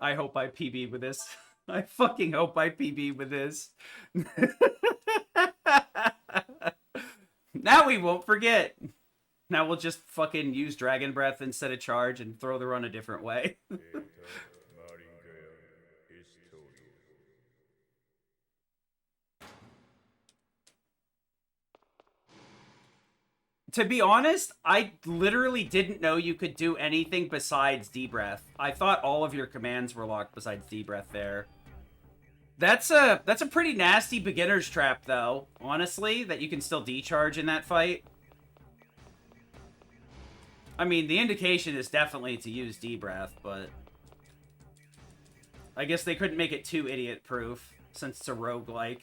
I hope I PB with this. I fucking hope I PB with this. Now we won't forget. Now we'll just fucking use Dragon Breath instead of Charge and throw the run a different way. To be honest, I literally didn't know you could do anything besides D-Breath. I thought all of your commands were locked besides D-Breath there. That's a pretty nasty beginner's trap, though, honestly, that you can still decharge in that fight. I mean, the indication is definitely to use D-Breath, but I guess they couldn't make it too idiot-proof, since it's a roguelike.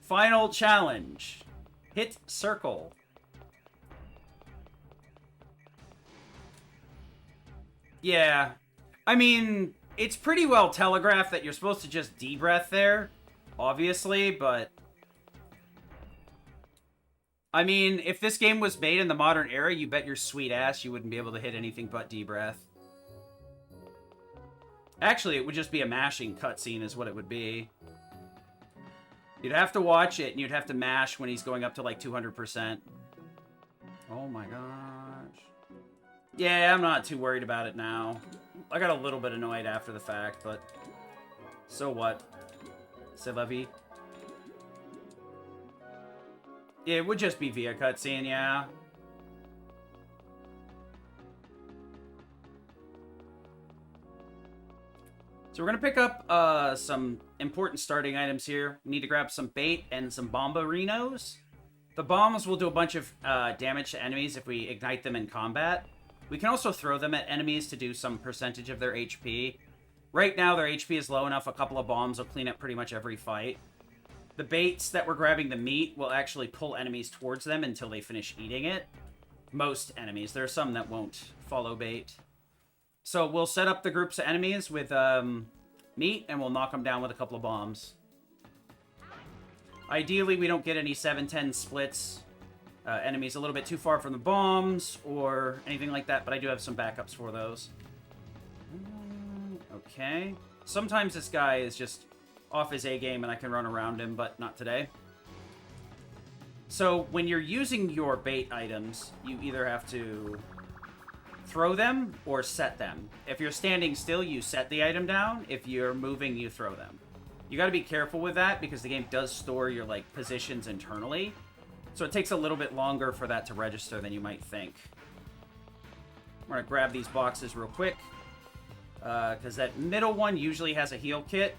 Final challenge. Hit circle. Yeah. I mean, it's pretty well telegraphed that you're supposed to just D-Breath there, obviously, but... I mean, if this game was made in the modern era, you bet your sweet ass you wouldn't be able to hit anything but D-Breath. Actually, it would just be a mashing cutscene is what it would be. You'd have to watch it, and you'd have to mash when he's going up to, like, 200%. Oh my gosh. Yeah, I'm not too worried about it now. I got a little bit annoyed after the fact, but... So what? C'est la vie. Yeah, it would just be via cutscene, yeah. So we're going to pick up some important starting items here. We need to grab some bait and some bomberinos. The bombs will do a bunch of damage to enemies if we ignite them in combat. We can also throw them at enemies to do some percentage of their HP. Right now, their HP is low enough, a couple of bombs will clean up pretty much every fight. The baits that we're grabbing the meat will actually pull enemies towards them until they finish eating it. Most enemies. There are some that won't follow bait. So we'll set up the groups of enemies with meat, and we'll knock them down with a couple of bombs. Ideally, we don't get any 7-10 splits. Enemies a little bit too far from the bombs, or anything like that, but I do have some backups for those. Okay. Sometimes this guy is just off his A-game, and I can run around him, but not today. So, when you're using your bait items, you either have to throw them or set them. If you're standing still, you set the item down. If you're moving, you throw them. You gotta be careful with that because the game does store your, like, positions internally. So it takes a little bit longer for that to register than you might think. We're gonna grab these boxes real quick. Because that middle one usually has a heal kit.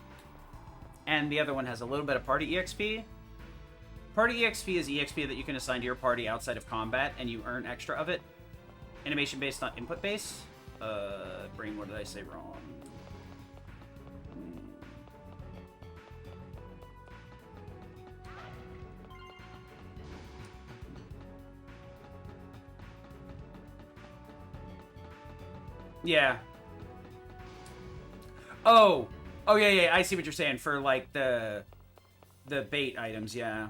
And the other one has a little bit of party EXP. Party EXP is EXP that you can assign to your party outside of combat, and you earn extra of it. Animation based, not input based. Brain, what did I say wrong? Yeah. Oh. Oh, yeah, yeah, I see what you're saying. For, like, the bait items, yeah.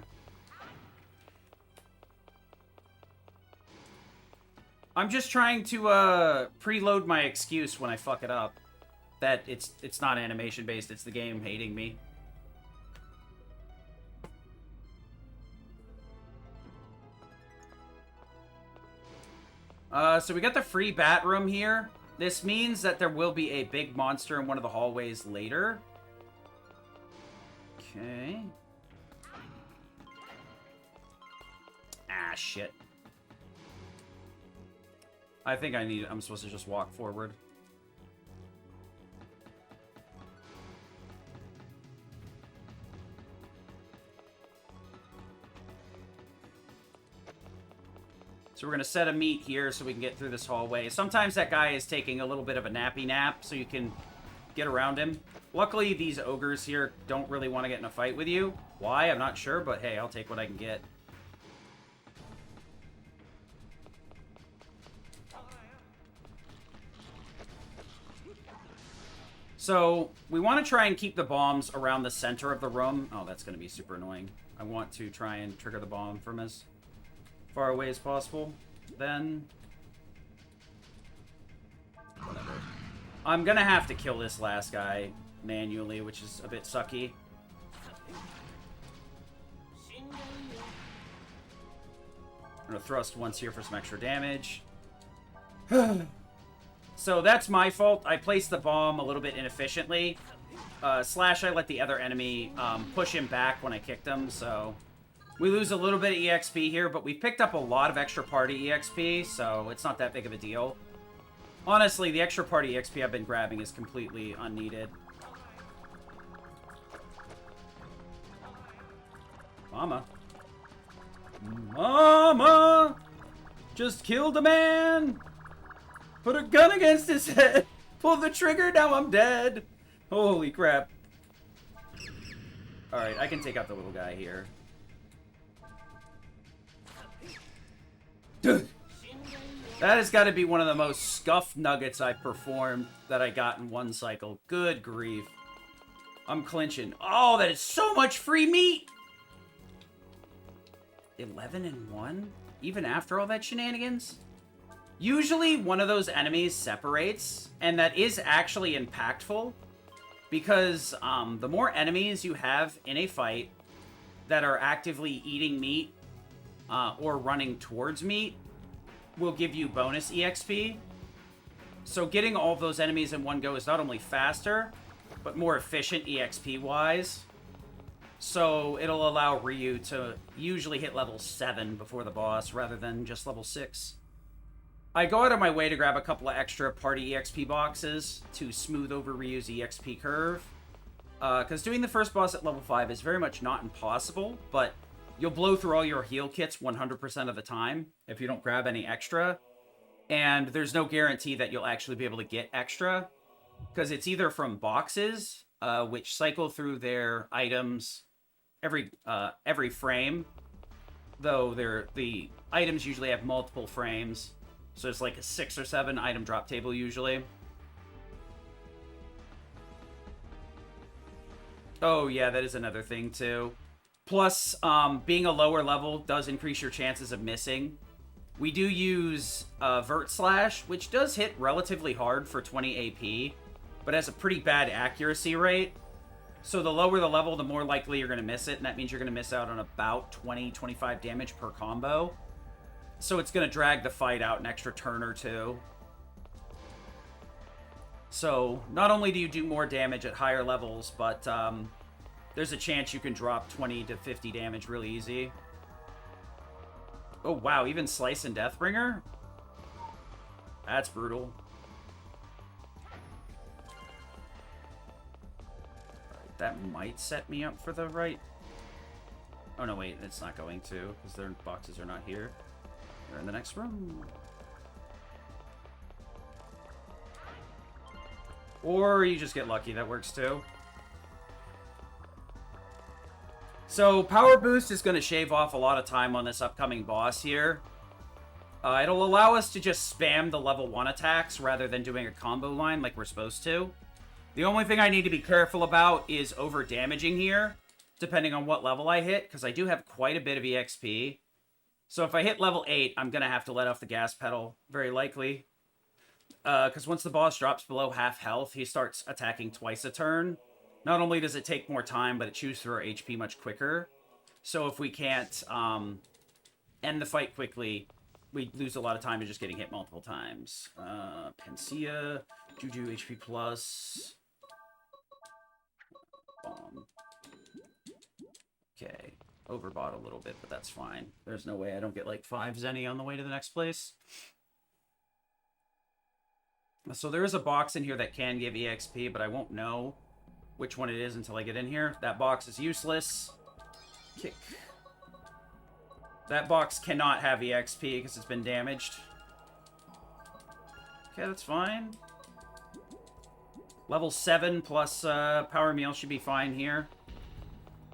I'm just trying to preload my excuse when I fuck it up. That it's not animation based, it's the game hating me. So we got the free bat room here. This means that there will be a big monster in one of the hallways later. Okay. Ah, shit. I think I'm supposed to just walk forward. So we're going to set a meet here so we can get through this hallway. Sometimes that guy is taking a little bit of a nappy nap, so you can get around him. Luckily, these ogres here don't really want to get in a fight with you. Why? I'm not sure, but hey, I'll take what I can get. So, we want to try and keep the bombs around the center of the room. Oh, that's going to be super annoying. I want to try and trigger the bomb from as far away as possible. Then I'm gonna have to kill this last guy manually, which is a bit sucky. I'm gonna thrust once here for some extra damage. So that's my fault. I placed the bomb a little bit inefficiently. Slash, I let the other enemy push him back when I kicked him, so... We lose a little bit of EXP here, but we've picked up a lot of extra party EXP, so it's not that big of a deal. Honestly, the extra party EXP I've been grabbing is completely unneeded. Mama. Mama! Just killed a man! Put a gun against his head! Pull the trigger, now I'm dead! Holy crap. Alright, I can take out the little guy here. Dude! That has got to be one of the most scuffed nuggets I've performed that I got in one cycle. Good grief. I'm clinching. Oh, that is so much free meat! 11-1? Even after all that shenanigans? Usually one of those enemies separates, and that is actually impactful, because the more enemies you have in a fight that are actively eating meat or running towards meat will give you bonus EXP. So getting all of those enemies in one go is not only faster, but more efficient EXP-wise. So it'll allow Ryu to usually hit level 7 before the boss, rather than just level 6. I go out of my way to grab a couple of extra party EXP boxes to smooth over Ryu's EXP curve. Because doing the first boss at level 5 is very much not impossible, but you'll blow through all your heal kits 100% of the time if you don't grab any extra. And there's no guarantee that you'll actually be able to get extra, because it's either from boxes, which cycle through their items every frame, though the items usually have multiple frames. So it's like a 6 or 7 item drop table usually. Oh yeah, that is another thing too. Plus, being a lower level does increase your chances of missing. We do use Vert Slash, which does hit relatively hard for 20 AP, but has a pretty bad accuracy rate. So the lower the level, the more likely you're going to miss it, and that means you're going to miss out on about 20-25 damage per combo. So it's going to drag the fight out an extra turn or two. So not only do you do more damage at higher levels, but there's a chance you can drop 20 to 50 damage really easy. Oh wow, even Slice and Deathbringer? That's brutal. Alright, that might set me up for the right... Oh no, wait, it's not going to, because their boxes are not here. They're in the next room. Or you just get lucky, that works too. So, Power Boost is going to shave off a lot of time on this upcoming boss here. It'll allow us to just spam the level 1 attacks rather than doing a combo line like we're supposed to. The only thing I need to be careful about is over-damaging here, depending on what level I hit, because I do have quite a bit of EXP. So if I hit level 8, I'm going to have to let off the gas pedal, very likely. Because once the boss drops below half health, he starts attacking twice a turn. Not only does it take more time, but it chews through our HP much quicker. So if we can't end the fight quickly, we lose a lot of time to just getting hit multiple times. Panacea, Juju HP plus. Bomb. Okay. Overbought a little bit, but that's fine. There's no way I don't get like 5 Zenny on the way to the next place. So there is a box in here that can give EXP, but I won't know which one it is until I get in here. That box is useless. Kick. That box cannot have EXP because it's been damaged. Okay, that's fine. Level 7 plus Power Meal should be fine here.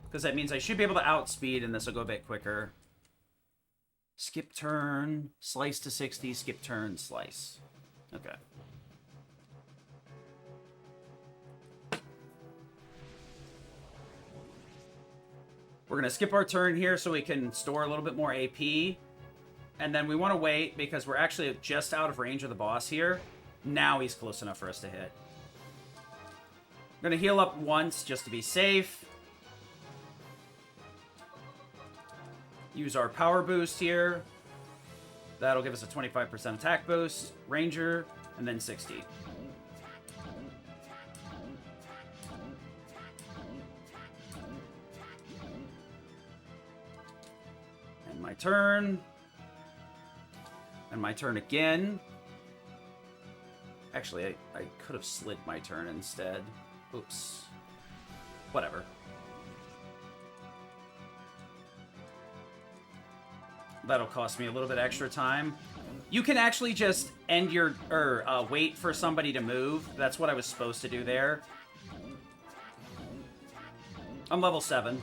Because that means I should be able to outspeed, and this will go a bit quicker. Skip turn, slice to 60, skip turn, slice. Okay. We're going to skip our turn here so we can store a little bit more AP. And then we want to wait because we're actually just out of range of the boss here. Now he's close enough for us to hit. Gonna heal up once just to be safe. Use our power boost here. That'll give us a 25% attack boost. Ranger, and then 60. And my turn. And my turn again. Actually, I could have slid my turn instead. Oops. Whatever. That'll cost me a little bit extra time. You can actually just end your... or wait for somebody to move. That's what I was supposed to do there. I'm level 7.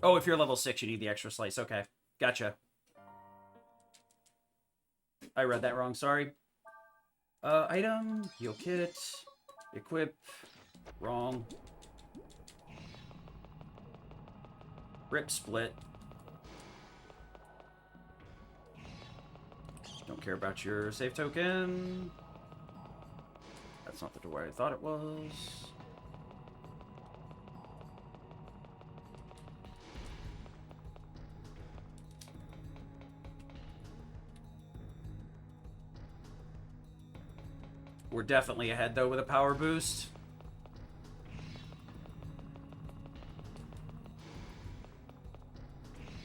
Oh, if you're level 6, you need the extra slice. Okay. Gotcha. I read that wrong, sorry. Item, heal kit, equip, wrong. Rip split. Don't care about your save token. That's not the door I thought it was. We're definitely ahead, though, with a power boost.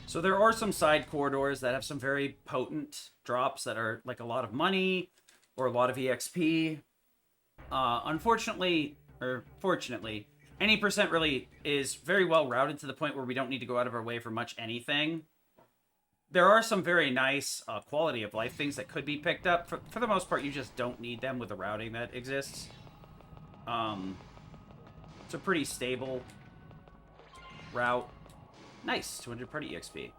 So there are some side corridors that have some very potent drops that are like a lot of money or a lot of EXP. Unfortunately, or fortunately, any percent really is very well routed to the point where we don't need to go out of our way for much anything. There are some very nice quality of life things that could be picked up. For the most part, you just don't need them with the routing that exists. It's a pretty stable route. Nice, 200 party EXP.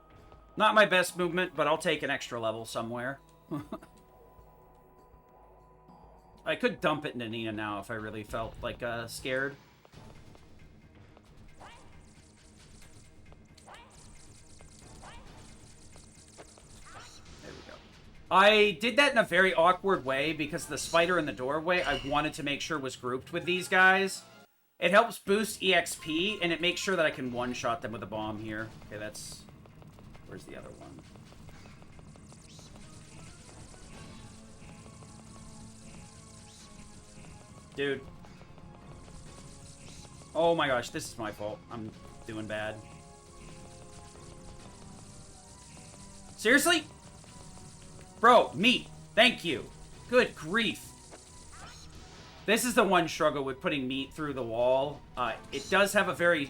Not my best movement, but I'll take an extra level somewhere. I could dump it into Nina now if I really felt like scared. I did that in a very awkward way because the spider in the doorway I wanted to make sure was grouped with these guys. It helps boost EXP, and it makes sure that I can one-shot them with a bomb here. Okay, that's... Where's the other one? Dude. Oh my gosh, this is my fault. I'm doing bad. Seriously? Bro, meat. Thank you. Good grief. This is the one struggle with putting meat through the wall. It does have a very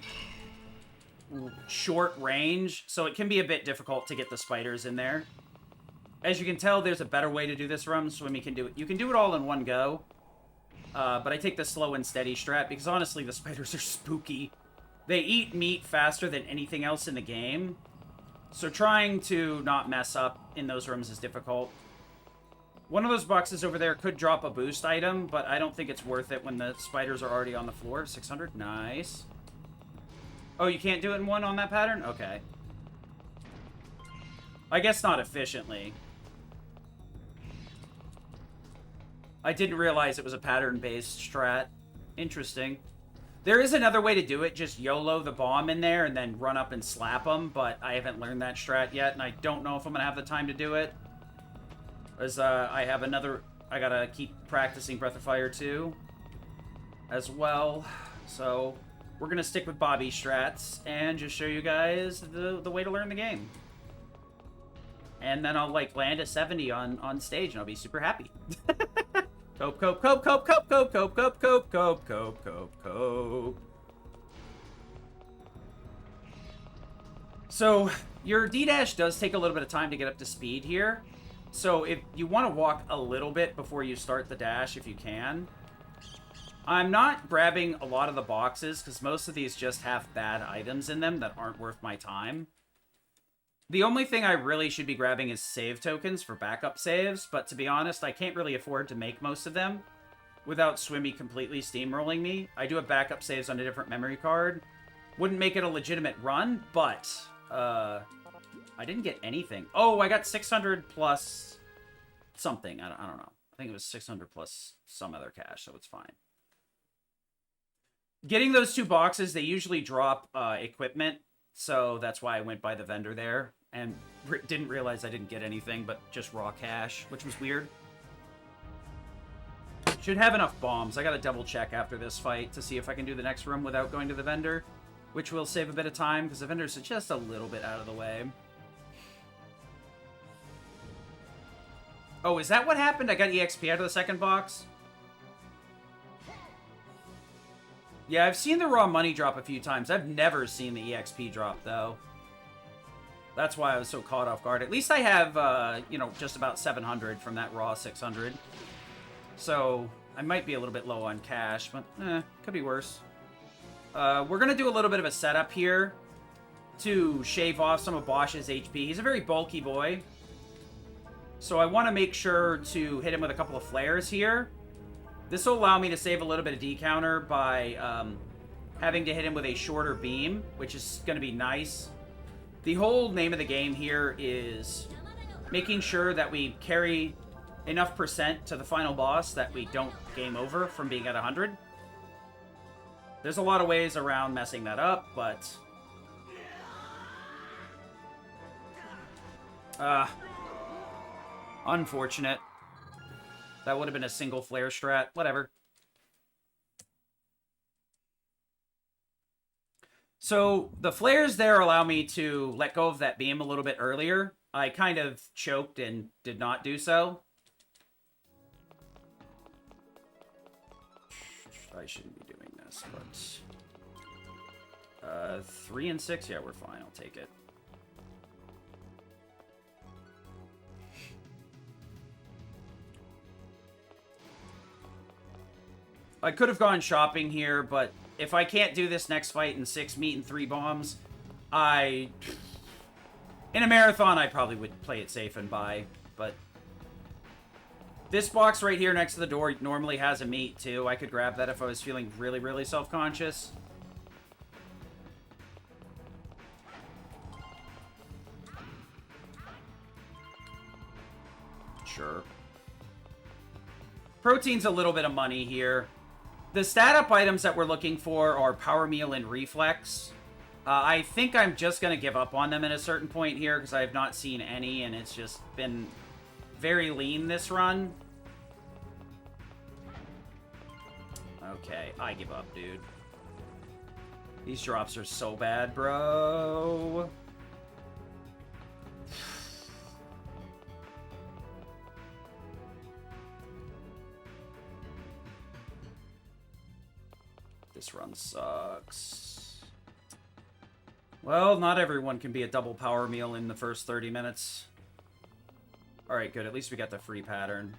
short range, so it can be a bit difficult to get the spiders in there. As you can tell, there's a better way to do this run. Swimmy can do it. You can do it all in one go. But I take the slow and steady strat because honestly, the spiders are spooky. They eat meat faster than anything else in the game. So trying to not mess up in those rooms is difficult. One of those boxes over there could drop a boost item, but I don't think it's worth it when the spiders are already on the floor. 600, nice. Oh, you can't do it in one on that pattern? Okay. I guess not efficiently. I didn't realize it was a pattern-based strat. Interesting. There is another way to do it, just YOLO the bomb in there and then run up and slap them, but I haven't learned that strat yet, and I don't know if I'm going to have the time to do it. As I have another... I gotta keep practicing Breath of Fire 2 as well. So, we're going to stick with Bobby strats and just show you guys the way to learn the game. And then I'll, like, land a 70 on stage, and I'll be super happy. Cope, cope, cope, cope, cope, cope, cope, cope, cope, cope, cope, cope, cope. So, your D-dash does take a little bit of time to get up to speed here. So, if you want to walk a little bit before you start the dash, if you can. I'm not grabbing a lot of the boxes, because most of these just have bad items in them that aren't worth my time. The only thing I really should be grabbing is save tokens for backup saves, but to be honest, I can't really afford to make most of them without Swimmy completely steamrolling me. I do have backup saves on a different memory card. Wouldn't make it a legitimate run, but I didn't get anything. Oh, I got 600 plus something. I don't know. I think it was 600 plus some other cash, so it's fine. Getting those 2 boxes, they usually drop equipment, so that's why I went by the vendor there. And didn't realize I didn't get anything, but just raw cash, which was weird. Should have enough bombs. I gotta double check after this fight to see if I can do the next room without going to the vendor, which will save a bit of time, because the vendors are just a little bit out of the way. Oh, is that what happened? I got EXP out of the second box? Yeah, I've seen the raw money drop a few times. I've never seen the EXP drop, though. That's why I was so caught off guard. At least I have, you know, just about 700 from that raw 600. So, I might be a little bit low on cash, but, could be worse. We're going to do a little bit of a setup here to shave off some of Bosch's HP. He's a very bulky boy. So I want to make sure to hit him with a couple of flares here. This will allow me to save a little bit of D-counter by having to hit him with a shorter beam, which is going to be nice. The whole name of the game here is making sure that we carry enough percent to the final boss that we don't game over from being at 100. There's a lot of ways around messing that up, but... unfortunate. That would have been a single flare strat. Whatever. So, the flares there allow me to let go of that beam a little bit earlier. I kind of choked and did not do so. I shouldn't be doing this, but... 3 and 6? Yeah, we're fine. I'll take it. I could have gone shopping here, but if I can't do this next fight in 6 meat and 3 bombs, in a marathon, I probably would play it safe and buy, but this box right here next to the door normally has a meat, too. I could grab that if I was feeling really, really self-conscious. Sure. Protein's a little bit of money here. The stat-up items that we're looking for are Power Meal and Reflex. I think I'm just going to give up on them at a certain point here because I have not seen any, and it's just been very lean this run. Okay, I give up, dude. These drops are so bad, bro. This run sucks. Well, not everyone can be a double power meal in the first 30 minutes. Alright, good. At least we got the free pattern.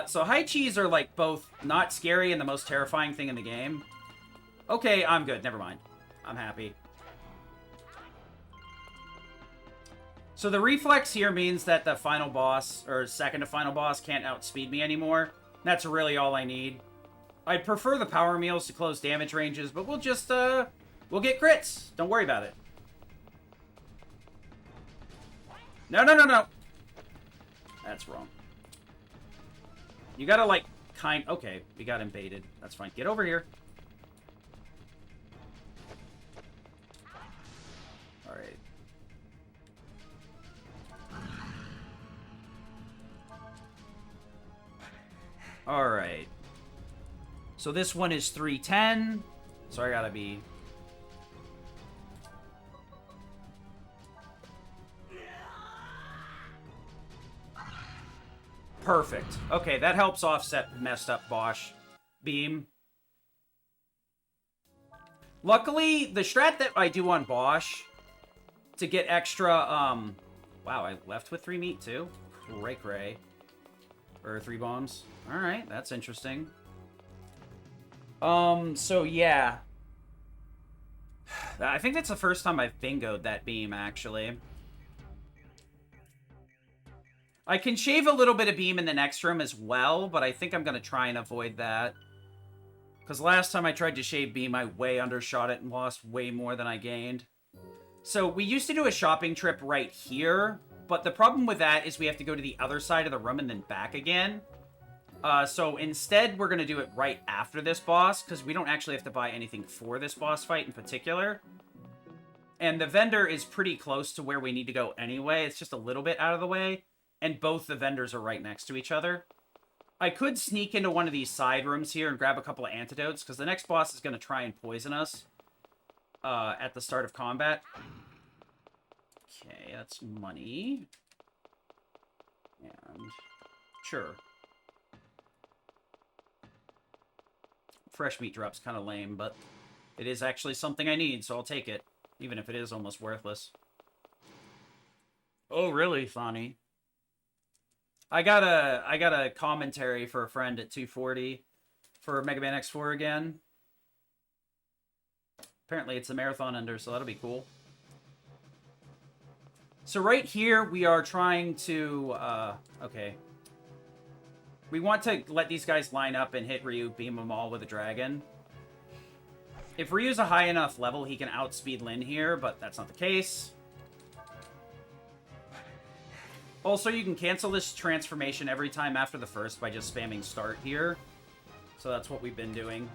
So high cheese are, like, both not scary and the most terrifying thing in the game. Okay, I'm good. Never mind. I'm happy. So the reflex here means that the final boss, or second to final boss, can't outspeed me anymore. That's really all I need. I'd prefer the power meals to close damage ranges, but we'll just, we'll get crits. Don't worry about it. No, no, no, no. That's wrong. You gotta, like, okay, we got him baited. That's fine. Get over here. Alright. Alright. So this one is 310. So I gotta be... Perfect. Okay, that helps offset messed up Bosch beam. Luckily, the strat that I do on Bosch to get extra, wow, I left with 3 meat too. Cray. Or 3 bombs. Alright, that's interesting. So yeah. I think that's the first time I've bingoed that beam, actually. I can shave a little bit of beam in the next room as well, but I think I'm going to try and avoid that. Because last time I tried to shave beam, I way undershot it and lost way more than I gained. So we used to do a shopping trip right here, but the problem with that is we have to go to the other side of the room and then back again. So instead, we're going to do it right after this boss, because we don't actually have to buy anything for this boss fight in particular. And the vendor is pretty close to where we need to go anyway. It's just a little bit out of the way. And both the vendors are right next to each other. I could sneak into one of these side rooms here and grab a couple of antidotes, because the next boss is going to try and poison us at the start of combat. Okay, that's money. And sure. Fresh meat drop's kind of lame, but it is actually something I need, so I'll take it. Even if it is almost worthless. Oh, really, Thani? I got a commentary for a friend at 240 for Mega Man X4 again. Apparently it's a marathon ender, so that'll be cool. So right here, we are trying to... okay. We want to let these guys line up and hit Ryu, beam them all with a dragon. If Ryu's a high enough level, he can outspeed Lin here, but that's not the case. Also, you can cancel this transformation every time after the first by just spamming start here. So that's what we've been doing.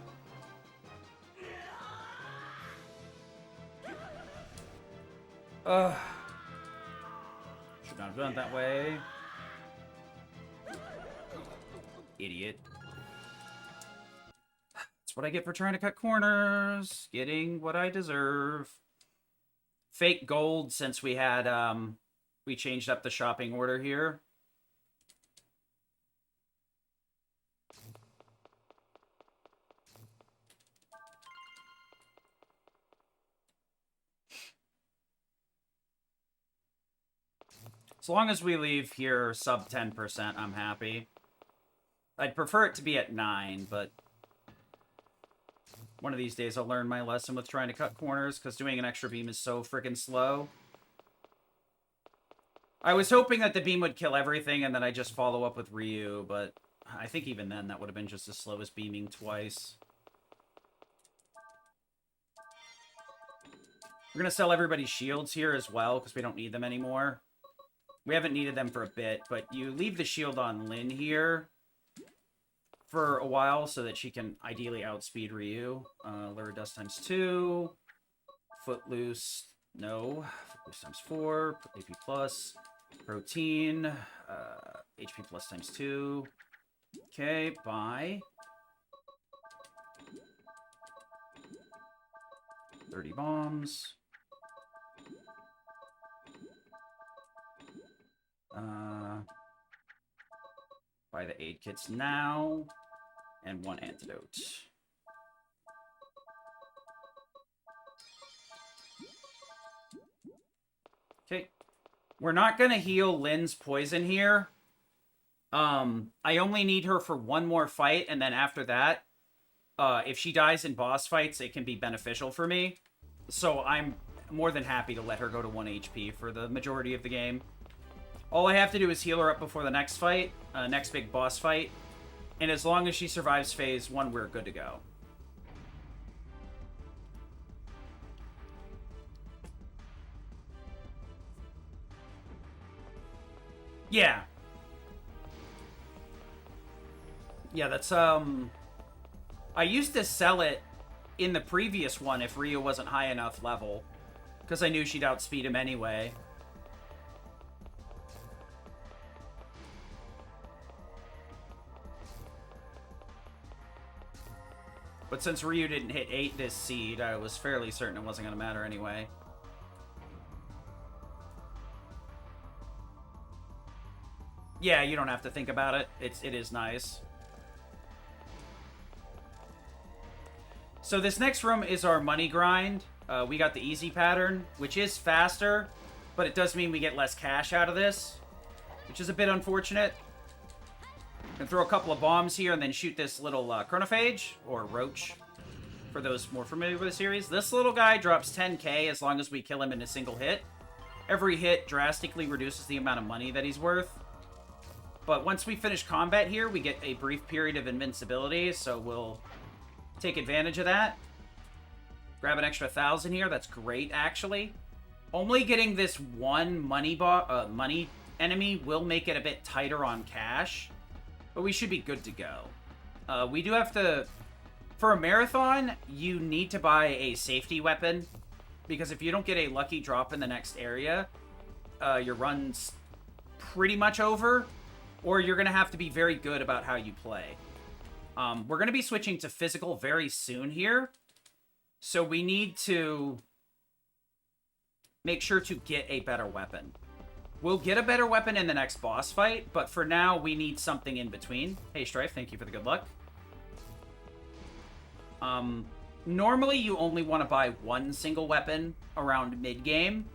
Should not have done it that way. Idiot. That's what I get for trying to cut corners. Getting what I deserve. Fake gold since we had, we changed up the shopping order here. As long as we leave here sub 10%, I'm happy. I'd prefer it to be at 9, but one of these days I'll learn my lesson with trying to cut corners, because doing an extra beam is so freaking slow. I was hoping that the beam would kill everything and then I just follow up with Ryu, but I think even then that would have been just as slow as beaming twice. We're going to sell everybody's shields here as well, because we don't need them anymore. We haven't needed them for a bit, but you leave the shield on Lin here for a while so that she can ideally outspeed Ryu. Lure Dust times 2. Footloose, no. Footloose times 4. AP plus. Protein. HP plus times 2. Okay, bye. 30 bombs. Buy the aid kits now. And 1 antidote. Okay. We're not going to heal Lin's poison here. I only need her for 1 more fight, and then after that, if she dies in boss fights, it can be beneficial for me. So I'm more than happy to let her go to 1 HP for the majority of the game. All I have to do is heal her up before the next fight, next big boss fight. And as long as she survives phase 1, we're good to go. Yeah. Yeah, that's, I used to sell it in the previous one if Ryu wasn't high enough level, because I knew she'd outspeed him anyway. But since Ryu didn't hit 8 this seed, I was fairly certain it wasn't going to matter anyway. Yeah, you don't have to think about it. It is nice. So this next room is our money grind. We got the easy pattern, which is faster, but it does mean we get less cash out of this, which is a bit unfortunate. Can throw a couple of bombs here and then shoot this little chronophage, or roach, for those more familiar with the series. This little guy drops 10k as long as we kill him in a single hit. Every hit drastically reduces the amount of money that he's worth. But once we finish combat here, we get a brief period of invincibility, so we'll take advantage of that. Grab an extra 1,000 here. That's great, actually. Only getting this one money enemy will make it a bit tighter on cash, but we should be good to go. We do have to... For a marathon, you need to buy a safety weapon, because if you don't get a lucky drop in the next area, your run's pretty much over, or you're going to have to be very good about how you play. We're going to be switching to physical very soon here, so we need to make sure to get a better weapon. We'll get a better weapon in the next boss fight, but for now, we need something in between. Hey, Strife, thank you for the good luck. Normally, you only want to buy one single weapon around mid-game.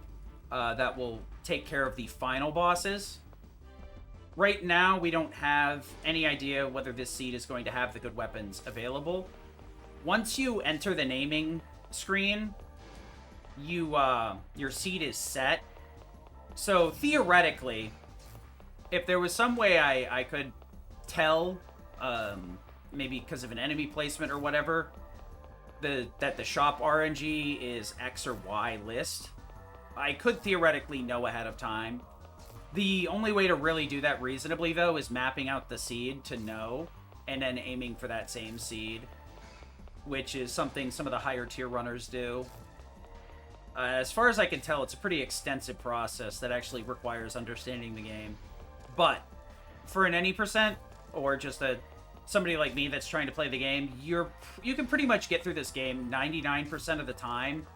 That will take care of the final bosses. Right now, we don't have any idea whether this seed is going to have the good weapons available. Once you enter the naming screen, your seed is set. So, theoretically, if there was some way I could tell, maybe because of an enemy placement or whatever, that the shop RNG is X or Y list, I could theoretically know ahead of time. The only way to really do that reasonably, though, is mapping out the seed to know, and then aiming for that same seed, which is something some of the higher tier runners do. As far as I can tell, it's a pretty extensive process that actually requires understanding the game. But for an any percent, or just somebody like me that's trying to play the game, you can pretty much get through this game 99% of the time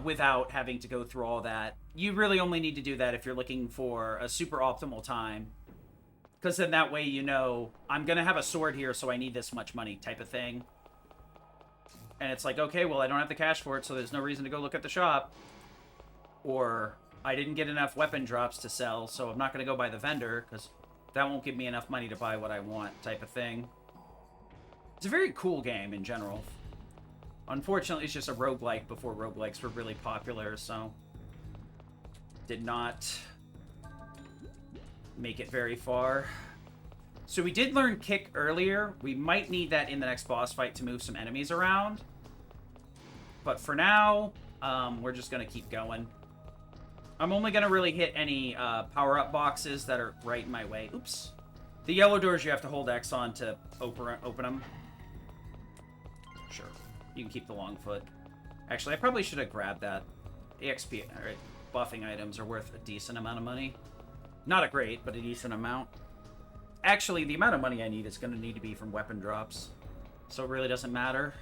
without having to go through all that. You really only need to do that if you're looking for a super optimal time, because then that way you know, I'm going to have a sword here, so I need this much money type of thing. And it's like, okay, well, I don't have the cash for it, so there's no reason to go look at the shop. Or, I didn't get enough weapon drops to sell, so I'm not going to go buy the vendor, because that won't give me enough money to buy what I want, type of thing. It's a very cool game in general. Unfortunately, it's just a roguelike before roguelikes were really popular, so did not make it very far. So we did learn Kick earlier. We might need that in the next boss fight to move some enemies around. But for now, we're just going to keep going. I'm only going to really hit any power-up boxes that are right in my way. Oops. The yellow doors, you have to hold X on to open them. Sure. You can keep the long foot. Actually, I probably should have grabbed that. EXP, alright, buffing items are worth a decent amount of money. Not a great, but a decent amount. Actually, the amount of money I need is going to need to be from weapon drops. So it really doesn't matter.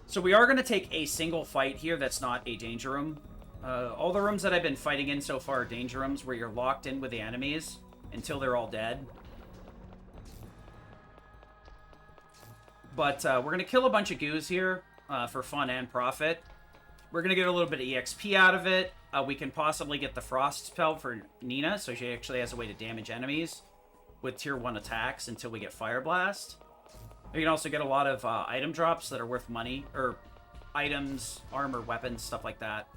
So we are going to take a single fight here that's not a danger room. All the rooms that I've been fighting in so far are danger rooms where you're locked in with the enemies until they're all dead. But we're going to kill a bunch of goos here for fun and profit. We're going to get a little bit of EXP out of it. We can possibly get the Frost spell for Nina, so she actually has a way to damage enemies with tier 1 attacks until we get Fire Blast. We can also get a lot of item drops that are worth money, or items, armor, weapons, stuff like that.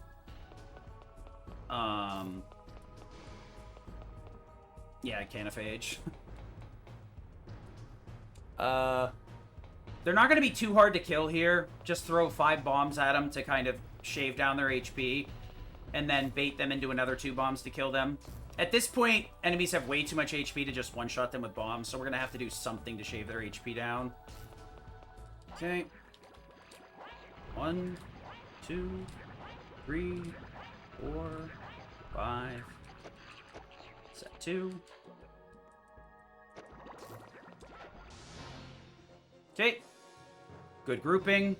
Yeah, Canophage. They're not going to be too hard to kill here. Just throw 5 bombs at them to kind of shave down their HP, and then bait them into another 2 bombs to kill them. At this point, enemies have way too much HP to just one-shot them with bombs, so we're going to have to do something to shave their HP down. Okay. 1, 2, 3, 4, 5. Set 2. Okay. Good grouping.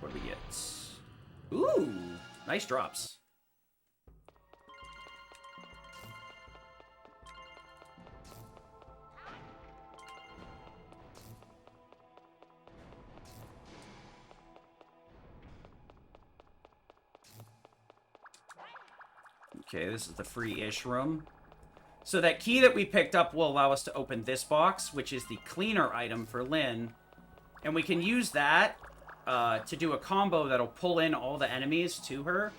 What do we get? Ooh, nice drops. Okay, this is the free-ish room. So that key that we picked up will allow us to open this box, which is the cleaner item for Lynn. And we can use that to do a combo that'll pull in all the enemies to her.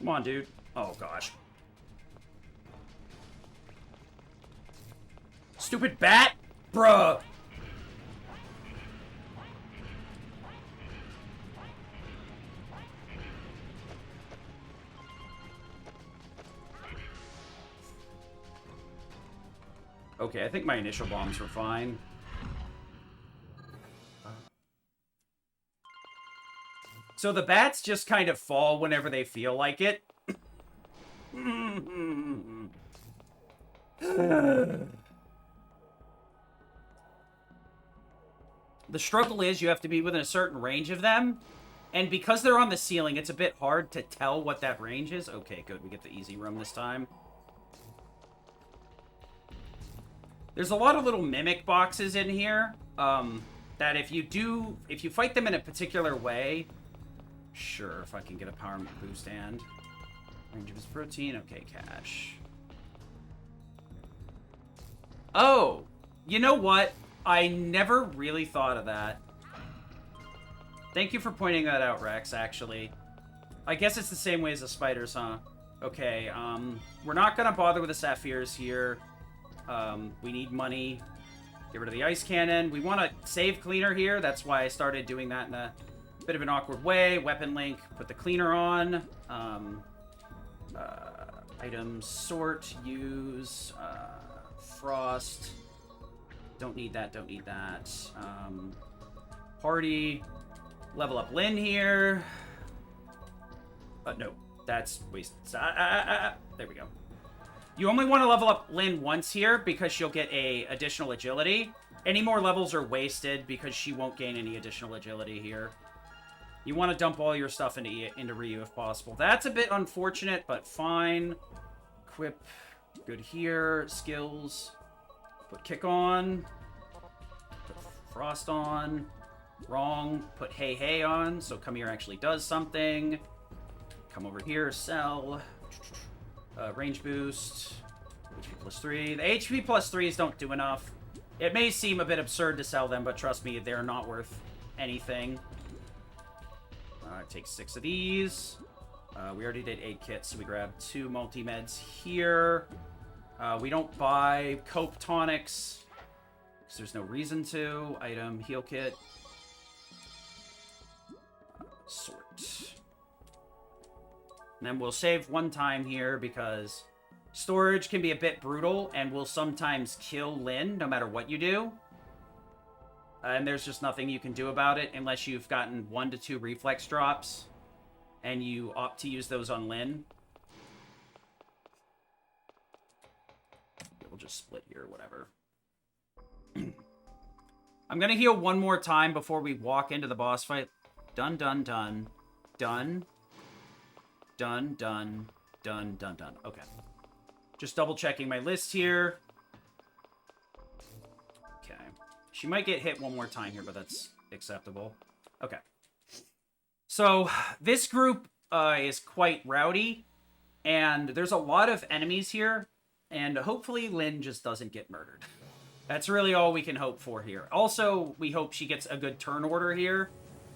Come on, dude. Oh, gosh. Stupid bat! Bruh! Okay, I think my initial bombs were fine. So the bats just kind of fall whenever they feel like it. The struggle is you have to be within a certain range of them. And because they're on the ceiling, it's a bit hard to tell what that range is. Okay, good. We get the easy room this time. There's a lot of little mimic boxes in here. That if you fight them in a particular way... Sure, if I can get a power boost and... Range of his protein. Okay, cash. Oh! You know what? I never really thought of that. Thank you for pointing that out, Rex, actually. I guess it's the same way as the spiders, huh? Okay, we're not gonna bother with the sapphires here. We need money. Get rid of the ice cannon. We want to save cleaner here. That's why I started doing that in a bit of an awkward way. Weapon link. Put the cleaner on. Items. Sort. Use. Frost. Don't need that. Don't need that. Party. Level up Lynn here. No. That's waste. There we go. You only want to level up Lynn once here because she'll get a additional agility. Any more levels are wasted because she won't gain any additional agility here. You want to dump all your stuff into Ryu if possible. That's a bit unfortunate, but fine. Equip. Good here. Skills. Put kick on. Put frost on. Wrong. Put hey hey on. So come here actually does something. Come over here. Sell. Range boost, HP plus 3. The HP plus 3s don't do enough. It may seem a bit absurd to sell them, but trust me, they're not worth anything. Take 6 of these. We already did 8 kits, so we grab 2 multi-meds here. We don't buy cope tonics, because there's no reason to. Item, heal kit. Sort. And then we'll save one time here because storage can be a bit brutal and will sometimes kill Lynn no matter what you do. And there's just nothing you can do about it unless you've gotten 1 to 2 reflex drops and you opt to use those on Lynn. We'll just split here, whatever. I'm going to heal one more time before we walk into the boss fight. Done, done, done. Done. Done, done, done, done, done. Okay. Just double-checking my list here. Okay. She might get hit one more time here, but that's acceptable. Okay. So, this group is quite rowdy, and there's a lot of enemies here, and hopefully Lynn just doesn't get murdered. That's really all we can hope for here. Also, we hope she gets a good turn order here,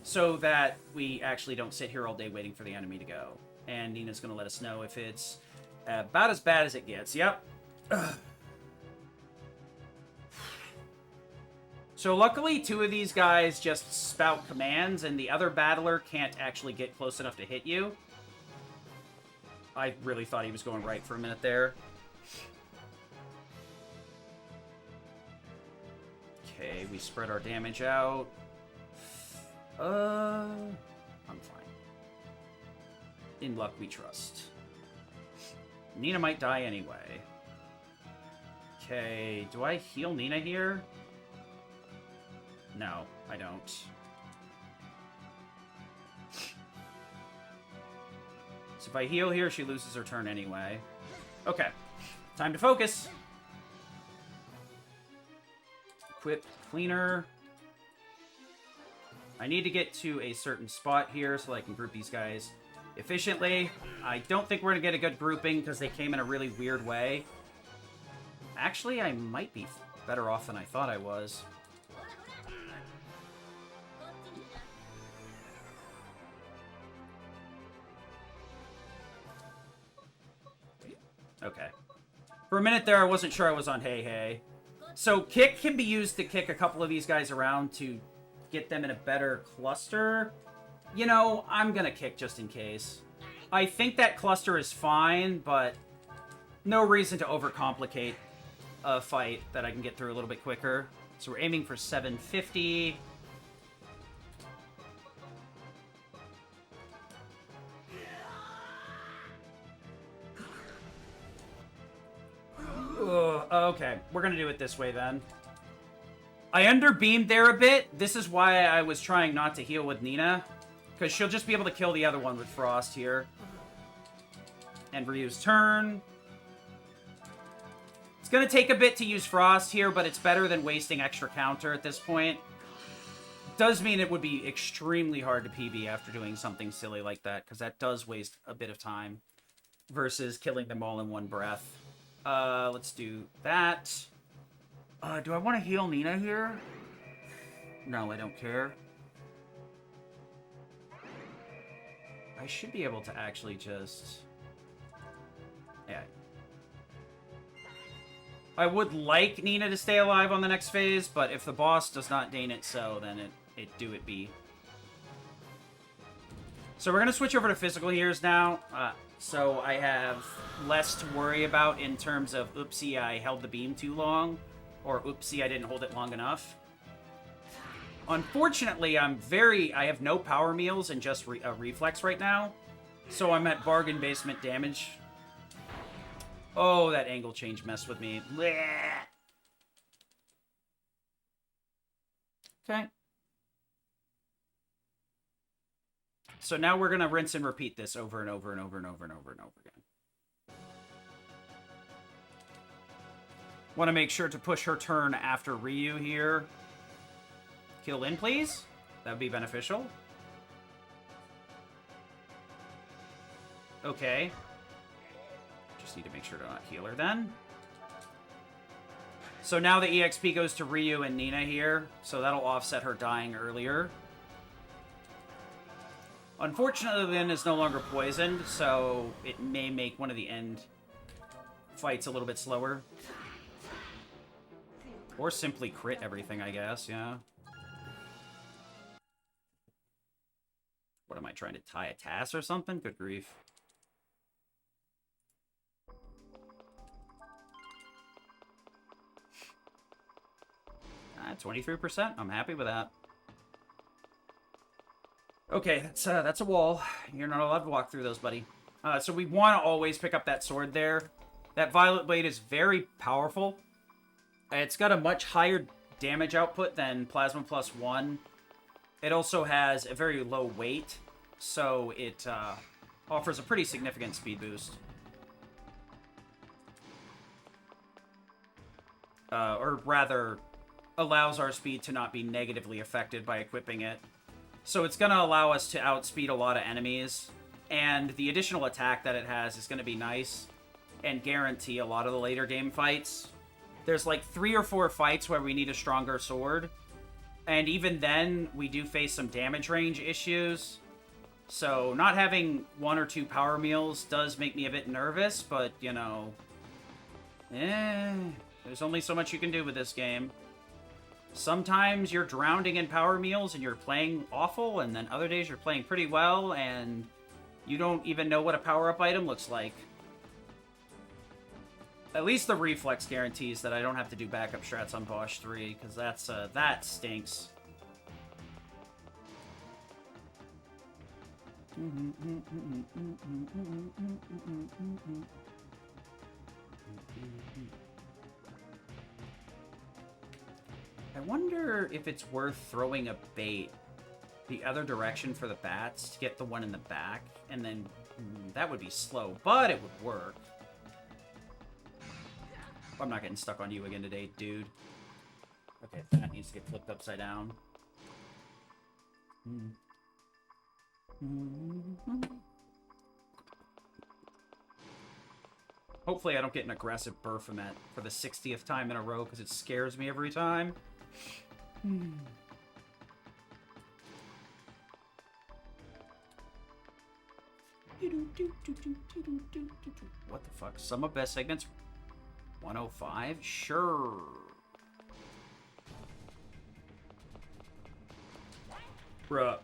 so that we actually don't sit here all day waiting for the enemy to go. And Nina's going to let us know if it's about as bad as it gets. Yep. So luckily, 2 of these guys just spout commands, and the other battler can't actually get close enough to hit you. I really thought he was going right for a minute there. Okay, we spread our damage out. I'm fine. In luck we trust. Nina might die anyway. Okay, do I heal Nina here? No, I don't. So if I heal here, she loses her turn anyway. Okay, time to focus. Equip cleaner. I need to get to a certain spot here so I can group these guys efficiently. I don't think we're going to get a good grouping because they came in a really weird way. Actually, I might be better off than I thought I was. Okay. For a minute there, I wasn't sure I was on Hey Hey. So kick can be used to kick a couple of these guys around to get them in a better cluster. You know, I'm gonna kick just in case. I think that cluster is fine, but no reason to overcomplicate a fight that I can get through a little bit quicker. So we're aiming for 750. Okay, we're gonna do it this way then. I underbeamed there a bit. This is why I was trying not to heal with Nina, because she'll just be able to kill the other one with Frost here. And Ryu's turn. It's gonna take a bit to use Frost here, but it's better than wasting extra counter at this point. Does mean it would be extremely hard to PB after doing something silly like that, because that does waste a bit of time versus killing them all in one breath. Let's do that. Do I want to heal Nina here? No, I don't care. I should be able to actually just... Yeah. I would like Nina to stay alive on the next phase, but if the boss does not deign it so, then it do it be. So we're going to switch over to physical heals now. So I have less to worry about in terms of, oopsie, I held the beam too long, or oopsie, I didn't hold it long enough. Unfortunately, I have no power meals and just a reflex right now, so I'm at bargain basement damage. Oh, that angle change messed with me. Blech. Okay. So now we're going to rinse and repeat this over and over and over and over and over and over again. Want to make sure to push her turn after Ryu here. Kill in, please. That would be beneficial. Okay. Just need to make sure to not heal her then. So now the EXP goes to Ryu and Nina here, so that'll offset her dying earlier. Unfortunately, Lin is no longer poisoned, so it may make one of the end fights a little bit slower. Or simply crit everything, I guess, yeah. What am I trying to tie a TAS or something? Good grief. 23%. I'm happy with that. Okay, that's a wall. You're not allowed to walk through those, buddy. So we want to always pick up that sword there. That Violet Blade is very powerful. It's got a much higher damage output than Plasma Plus 1. It also has a very low weight, so it offers a pretty significant speed boost. Or rather, allows our speed to not be negatively affected by equipping it. So it's going to allow us to outspeed a lot of enemies, and the additional attack that it has is going to be nice and guarantee a lot of the later game fights. There's like 3 or 4 fights where we need a stronger sword, and even then, we do face some damage range issues. So not having 1 or 2 power meals does make me a bit nervous, but, you know, there's only so much you can do with this game. Sometimes you're drowning in power meals and you're playing awful, and then other days you're playing pretty well and you don't even know what a power-up item looks like. At least the reflex guarantees that I don't have to do backup strats on Bosch 3, because that stinks. I wonder if it's worth throwing a bait the other direction for the bats to get the one in the back, and then that would be slow, but it would work. I'm not getting stuck on you again today, dude. Okay, that needs to get flipped upside down. Hopefully I don't get an aggressive Berfomet for the 60th time in a row, because it scares me every time. What the fuck? Sum of best segments 105? Sure. Bruh.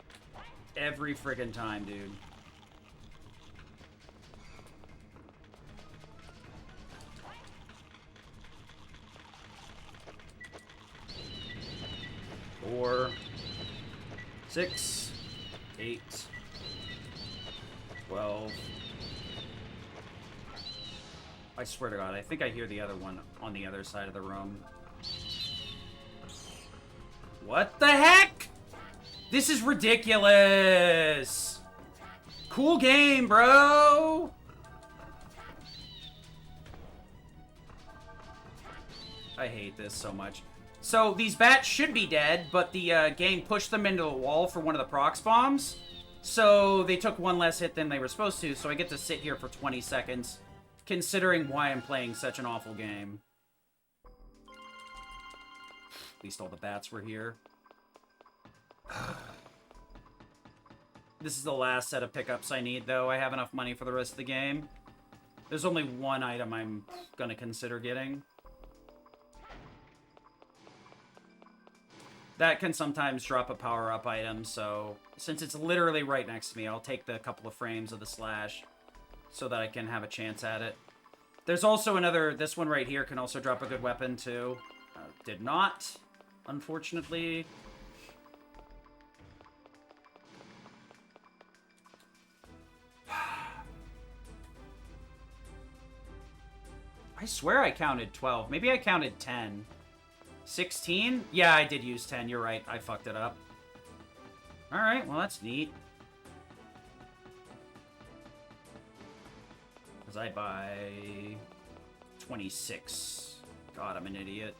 Every friggin' time, dude. Four, 6, 8, 12. I swear to God, I think I hear the other one on the other side of the room. What the heck? This is ridiculous. Cool game, bro. I hate this so much. So, these bats should be dead, but the game pushed them into the wall for one of the prox bombs. So, they took one less hit than they were supposed to, so I get to sit here for 20 seconds, considering why I'm playing such an awful game. At least all the bats were here. This is the last set of pickups I need, though. I have enough money for the rest of the game. There's only one item I'm gonna consider getting. That can sometimes drop a power-up item, so since it's literally right next to me, I'll take the couple of frames of the slash so that I can have a chance at it. There's also another, this one right here can also drop a good weapon, too. Did not, unfortunately. I swear I counted 12. Maybe I counted 10. 16? Yeah, I did use 10. You're right. I fucked it up. Alright, well, that's neat. Because I buy 26. God, I'm an idiot.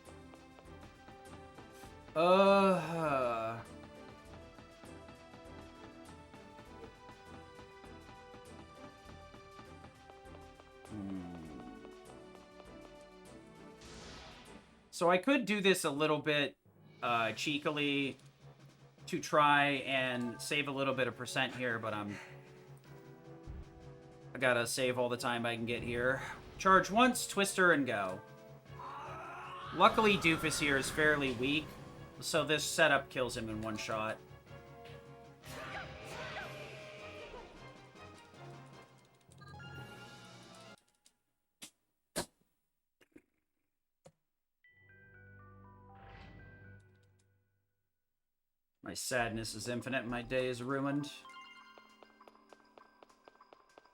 So I could do this a little bit cheekily to try and save a little bit of percent here, but I gotta save all the time I can get here. Charge once, twister, and go. Luckily, Doofus here is fairly weak, so this setup kills him in one shot. My sadness is infinite, my day is ruined.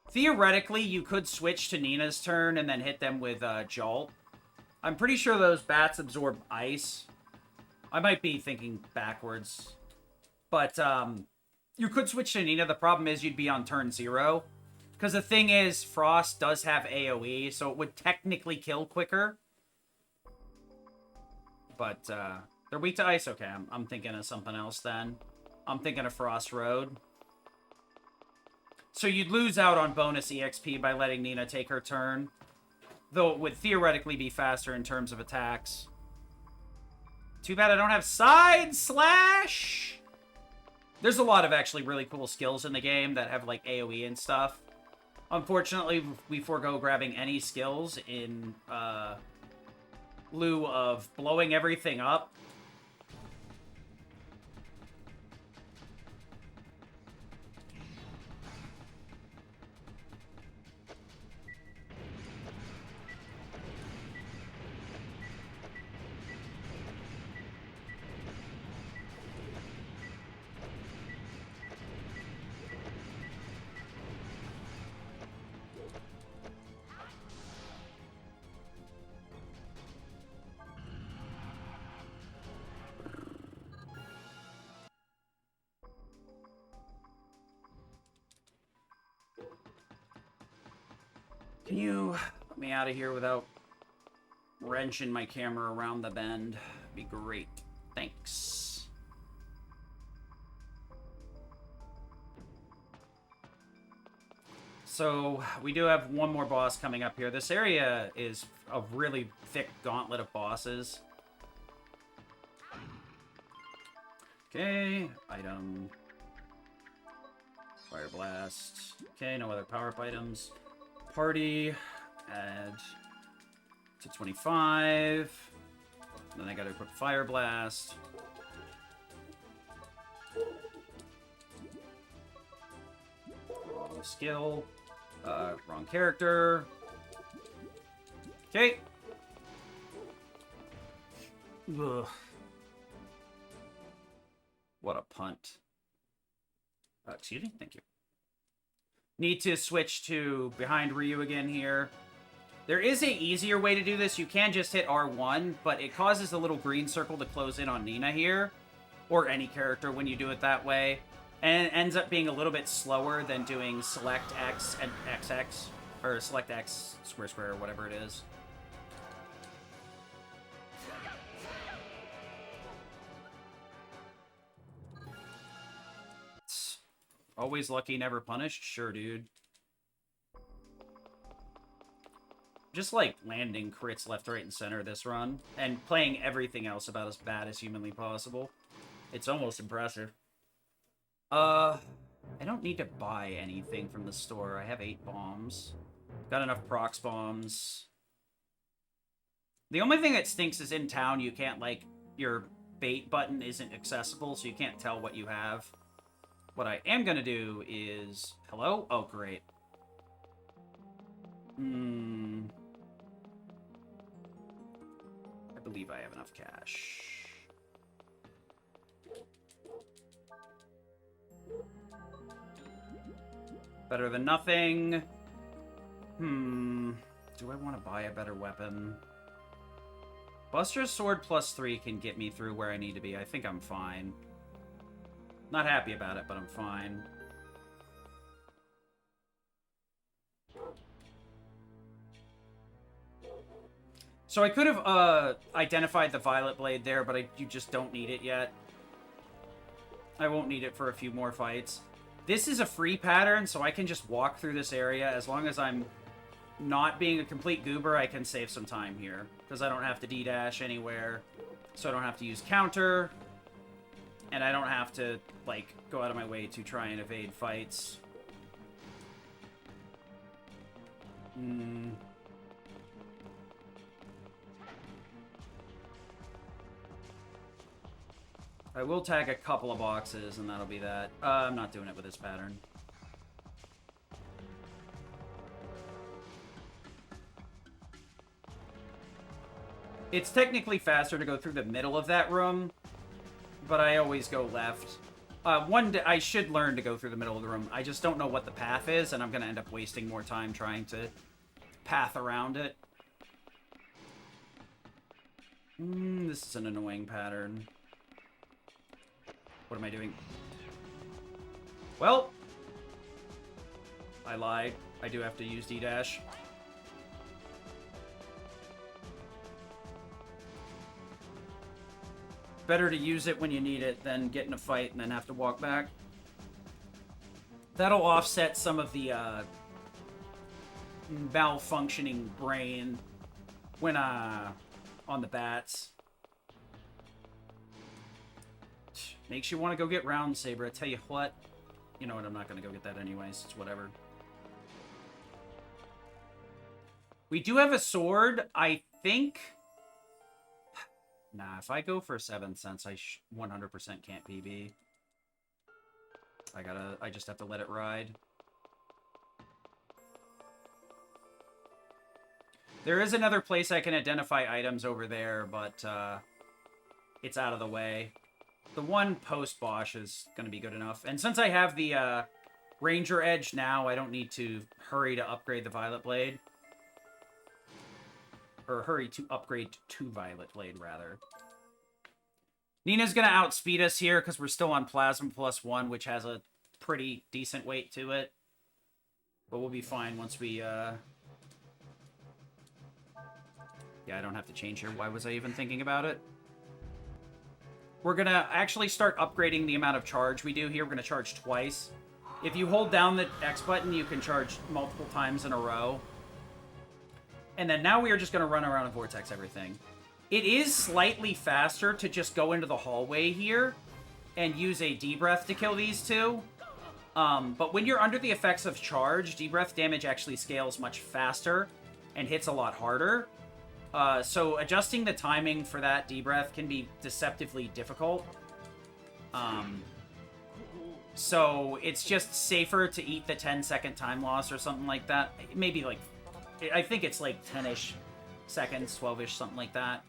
Theoretically, you could switch to Nina's turn and then hit them with Jolt. I'm pretty sure those bats absorb ice. I might be thinking backwards. But you could switch to Nina. The problem is you'd be on turn 0. Because the thing is, Frost does have AoE, so it would technically kill quicker. But they're weak to ice. Okay, I'm thinking of something else then. I'm thinking of Frost Road. So you'd lose out on bonus EXP by letting Nina take her turn. Though it would theoretically be faster in terms of attacks. Too bad I don't have side slash! There's a lot of actually really cool skills in the game that have like AoE and stuff. Unfortunately, we forego grabbing any skills in lieu of blowing everything up. Can you let me out of here without wrenching my camera around the bend? Be great. Thanks. So, we do have one more boss coming up here. This area is a really thick gauntlet of bosses. Okay, item. Fire Blast. Okay, no other power-up items. Party. Add to 25. Then I gotta equip Fire Blast. Wrong skill. Wrong character. Okay. Ugh. What a punt. Excuse me? Thank you. Need to switch to behind Ryu again here. There is a easier way to do this. You can just hit R1, but it causes the little green circle to close in on Nina here. Or any character when you do it that way. And it ends up being a little bit slower than doing select X and XX. Or select X, square, square, or whatever it is. Always lucky, never punished? Sure, dude. Just, like, landing crits left, right, and center this run. And playing everything else about as bad as humanly possible. It's almost impressive. I don't need to buy anything from the store. I have 8 bombs. Got enough procs bombs. The only thing that stinks is in town you can't, like, your bait button isn't accessible, so you can't tell what you have. What I am gonna do is... Hello? Oh, great. I believe I have enough cash. Better than nothing. Do I want to buy a better weapon? Buster's Sword +3 can get me through where I need to be. I think I'm fine. Not happy about it, but I'm fine. So I could have identified the Violet Blade there, but you just don't need it yet. I won't need it for a few more fights. This is a free pattern, so I can just walk through this area. As long as I'm not being a complete goober, I can save some time here. Because I don't have to D-dash anywhere. So I don't have to use counter. And I don't have to, like, go out of my way to try and evade fights. I will tag a couple of boxes, and that'll be that. I'm not doing it with this pattern. It's technically faster to go through the middle of that room, but I always go left. One day, I should learn to go through the middle of the room. I just don't know what the path is, and I'm going to end up wasting more time trying to path around it. This is an annoying pattern. What am I doing? Well, I lied. I do have to use D-dash. Better to use it when you need it than get in a fight and then have to walk back. That'll offset some of the malfunctioning brain when on the bats. Makes you want to go get Round Saber. I tell you what. You know what, I'm not going to go get that anyways. It's whatever. We do have a sword, I think. Nah, if I go for 7 cents, I 100% can't PB. I just have to let it ride. There is another place I can identify items over there, but it's out of the way. The one post-boss is going to be good enough. And since I have the Ranger Edge now, I don't need to hurry to upgrade the Violet Blade. Or hurry to upgrade to Violet Blade, rather. Nina's going to outspeed us here because we're still on Plasma +1, which has a pretty decent weight to it. But we'll be fine once we... Yeah, I don't have to change here. Why was I even thinking about it? We're going to actually start upgrading the amount of charge we do here. We're going to charge twice. If you hold down the X button, you can charge multiple times in a row. And then now we are just going to run around and vortex everything. It is slightly faster to just go into the hallway here and use a D-breath to kill these two. But when you're under the effects of charge, D-breath damage actually scales much faster and hits a lot harder. So adjusting the timing for that D-breath can be deceptively difficult. So it's just safer to eat the 10-second time loss or something like that. Maybe like, I think it's like 10-ish seconds, 12-ish, something like that.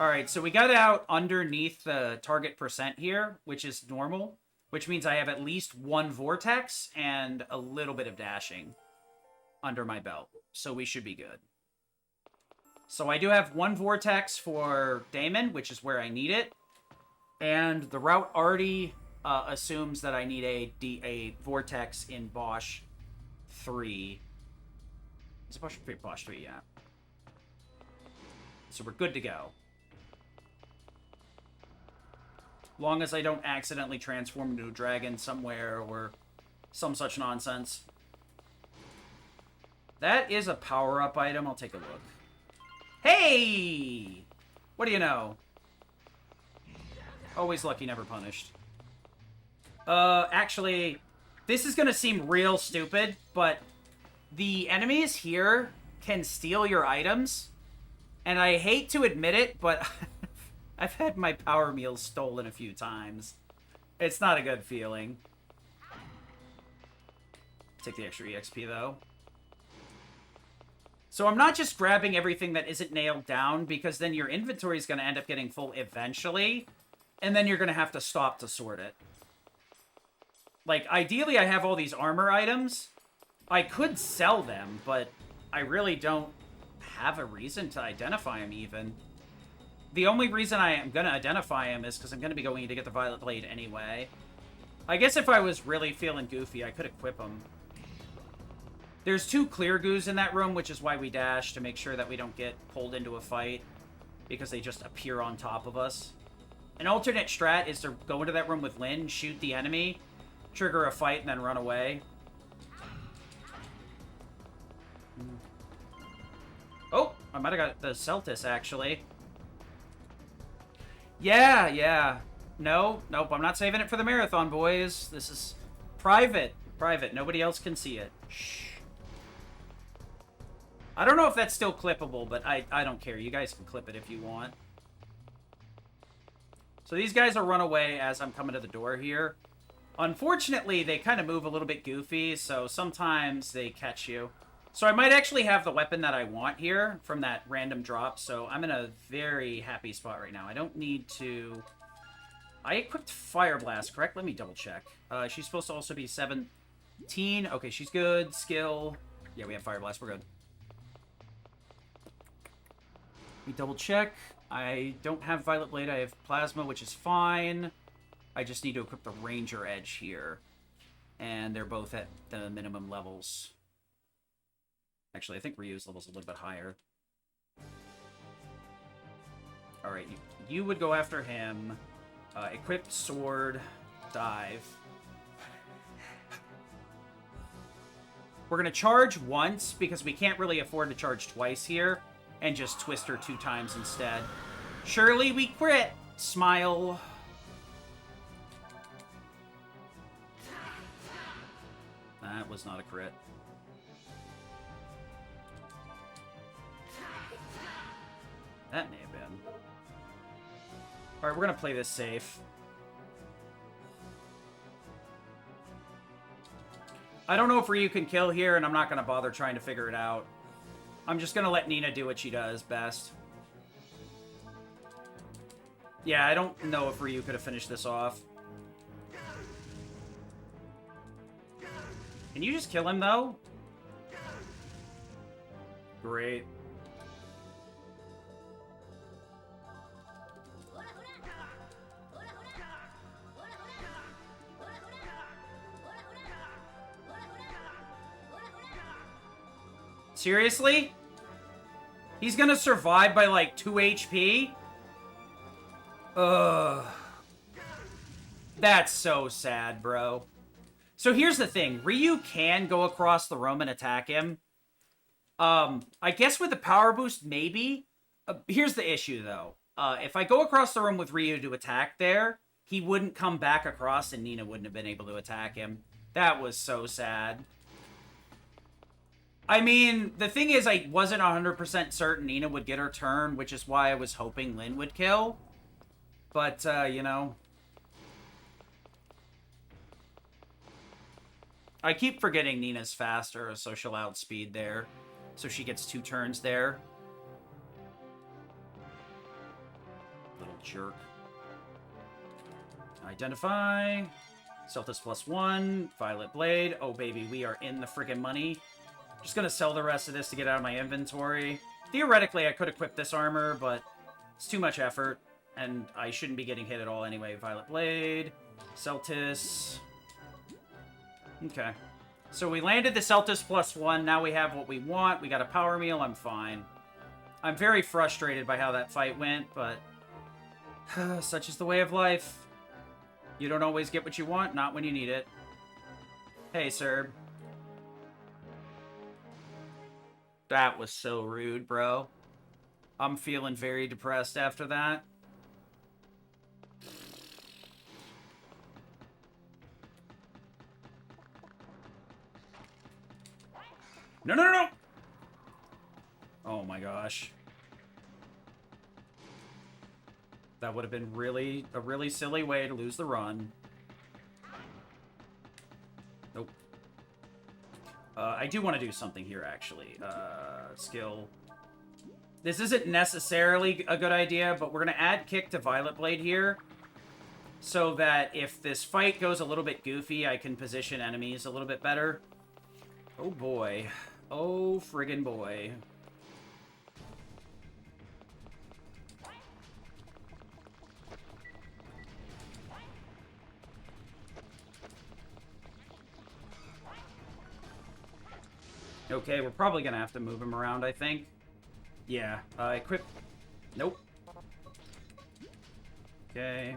Alright, so we got out underneath the target percent here, which is normal, which means I have at least one vortex and a little bit of dashing under my belt. So we should be good. So I do have one vortex for Daemon, which is where I need it. And the route already assumes that I need a vortex in Bosch 3. Is it Bosch 3? Yeah. So we're good to go. Long as I don't accidentally transform into a dragon somewhere or some such nonsense. That is a power-up item. I'll take a look. Hey! What do you know? Always lucky, never punished. Actually, this is gonna seem real stupid, but the enemies here can steal your items. And I hate to admit it, but I've had my power meals stolen a few times. It's not a good feeling. Take the extra EXP, though. So I'm not just grabbing everything that isn't nailed down, because then your inventory is going to end up getting full eventually, and then you're going to have to stop to sort it. Like, ideally I have all these armor items. I could sell them, but I really don't have a reason to identify them, even. The only reason I am going to identify him is because I'm going to be going to get the Violet Blade anyway. I guess if I was really feeling goofy, I could equip him. There's 2 clear goos in that room, which is why we dash, to make sure that we don't get pulled into a fight, because they just appear on top of us. An alternate strat is to go into that room with Lyn, shoot the enemy, trigger a fight, and then run away. Oh, I might have got the Celtis, actually. Yeah. Nope, I'm not saving it for the marathon, boys. This is private. Nobody else can see it. Shh. I don't know if that's still clippable, but I don't care. You guys can clip it if you want. So these guys will run away as I'm coming to the door here. Unfortunately, they kind of move a little bit goofy, so sometimes they catch you. So I might actually have the weapon that I want here from that random drop, so I'm in a very happy spot right now. I don't need to... I equipped Fire Blast, correct? Let me double check. She's supposed to also be 17. Okay, she's good. Skill. Yeah, we have Fire Blast. We're good. Let me double check. I don't have Violet Blade. I have Plasma, which is fine. I just need to equip the Ranger Edge here. And they're both at the minimum levels. Actually, I think Ryu's level's a little bit higher. Alright, you would go after him. Equipped sword, dive. We're going to charge once, because we can't really afford to charge twice here. And just twist her 2 times instead. Surely we crit! Smile. That was not a crit. That may have been. Alright, we're gonna play this safe. I don't know if Ryu can kill here, and I'm not gonna bother trying to figure it out. I'm just gonna let Nina do what she does best. Yeah, I don't know if Ryu could have finished this off. Can you just kill him, though? Great. Seriously? He's gonna survive by like 2 HP? Ugh. That's so sad, bro. So here's the thing. Ryu can go across the room and attack him. I guess with the power boost, maybe. Here's the issue, though. If I go across the room with Ryu to attack there, he wouldn't come back across and Nina wouldn't have been able to attack him. That was so sad. I mean, the thing is, I wasn't 100% certain Nina would get her turn, which is why I was hoping Lynn would kill. But, you know. I keep forgetting Nina's faster, so she'll outspeed there. So she gets 2 turns there. Little jerk. Identify. Celtis +1. Violet Blade. Oh, baby, we are in the friggin' money. Just gonna sell the rest of this to get out of my inventory. Theoretically, I could equip this armor, but it's too much effort, and I shouldn't be getting hit at all anyway. Violet Blade. Celtis. Okay. So we landed the Celtis +1. Now we have what we want. We got a power meal. I'm fine. I'm very frustrated by how that fight went, but such is the way of life. You don't always get what you want, not when you need it. Hey, sir. That was so rude, bro. I'm feeling very depressed after that. No, no, no, no! Oh my gosh. That would have been a really silly way to lose the run. Nope. I do want to do something here, actually. Skill. This isn't necessarily a good idea, but we're going to add kick to Violet Blade here. So that if this fight goes a little bit goofy, I can position enemies a little bit better. Oh boy. Oh friggin' boy. Okay, we're probably gonna have to move him around, I think. Yeah, equip... Nope. Okay.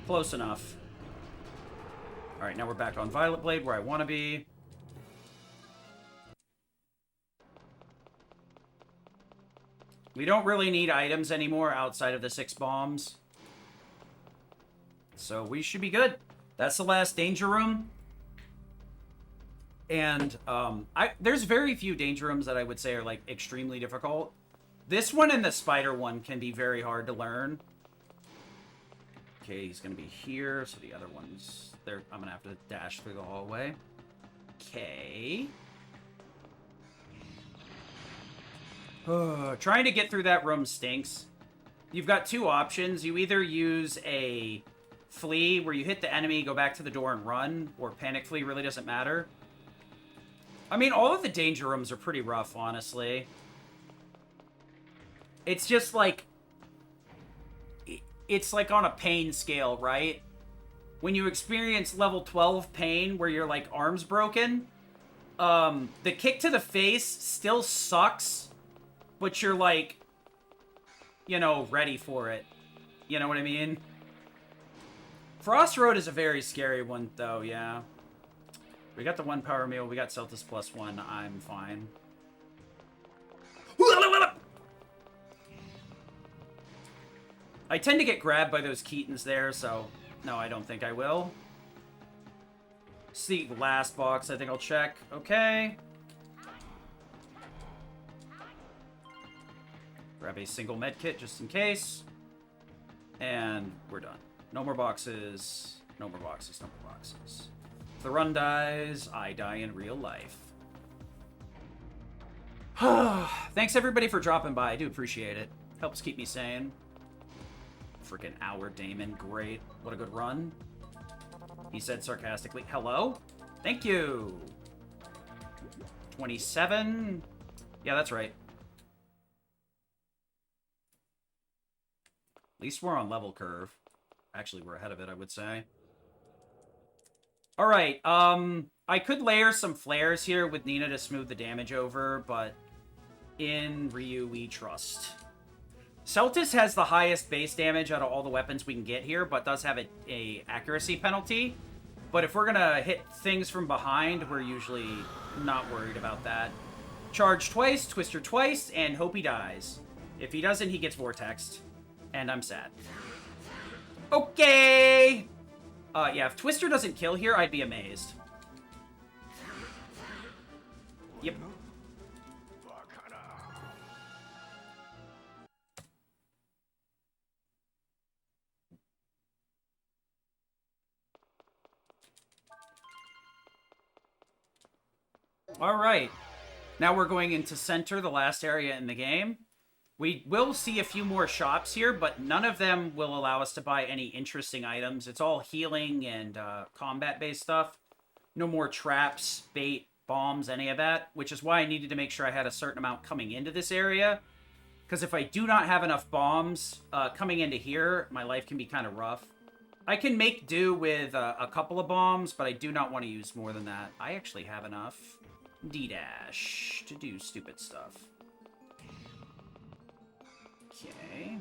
Close enough. Alright, now we're back on Violet Blade, where I want to be. We don't really need items anymore outside of the 6 bombs. So we should be good. That's the last danger room. And there's very few danger rooms that I would say are like extremely difficult. This one and the spider one can be very hard to learn. Okay, he's gonna be here, so the other one's there. I'm gonna have to dash through the hallway. Okay. Trying to get through that room stinks. You've got 2 options. You either use a flee, where you hit the enemy, go back to the door and run, or panic flee, really doesn't matter. I mean, all of the danger rooms are pretty rough, honestly. It's just like... It's like on a pain scale, right? When you experience level 12 pain, where your, like, arm's broken, the kick to the face still sucks, but you're, like, you know, ready for it. You know what I mean? Frost Road is a very scary one, though, yeah. We got the 1 power meal, we got Celtis +1, I'm fine. I tend to get grabbed by those Keatons there, so no, I don't think I will. See, last box, I think I'll check. Okay. Grab a single med kit just in case. And we're done. No more boxes. No more boxes. No more boxes. If the run dies, I die in real life. Thanks everybody for dropping by. I do appreciate it. Helps keep me sane. Freaking hour, Damon. Great. What a good run. He said sarcastically, hello? Thank you. 27. Yeah, that's right. At least we're on level curve. Actually, we're ahead of it, I would say. Alright, I could layer some flares here with Nina to smooth the damage over, but in Ryu we trust. Celtis has the highest base damage out of all the weapons we can get here, but does have a accuracy penalty. But if we're gonna hit things from behind, we're usually not worried about that. Charge twice, Twister twice, and hope he dies. If he doesn't, he gets vortexed. And I'm sad. Okay! Yeah, if Twister doesn't kill here, I'd be amazed. Yep. Alright. Now we're going into Center, the last area in the game. We will see a few more shops here, but none of them will allow us to buy any interesting items. It's all healing and combat-based stuff. No more traps, bait, bombs, any of that, which is why I needed to make sure I had a certain amount coming into this area. Because if I do not have enough bombs coming into here, my life can be kind of rough. I can make do with a couple of bombs, but I do not want to use more than that. I actually have enough D-dash to do stupid stuff. Okay.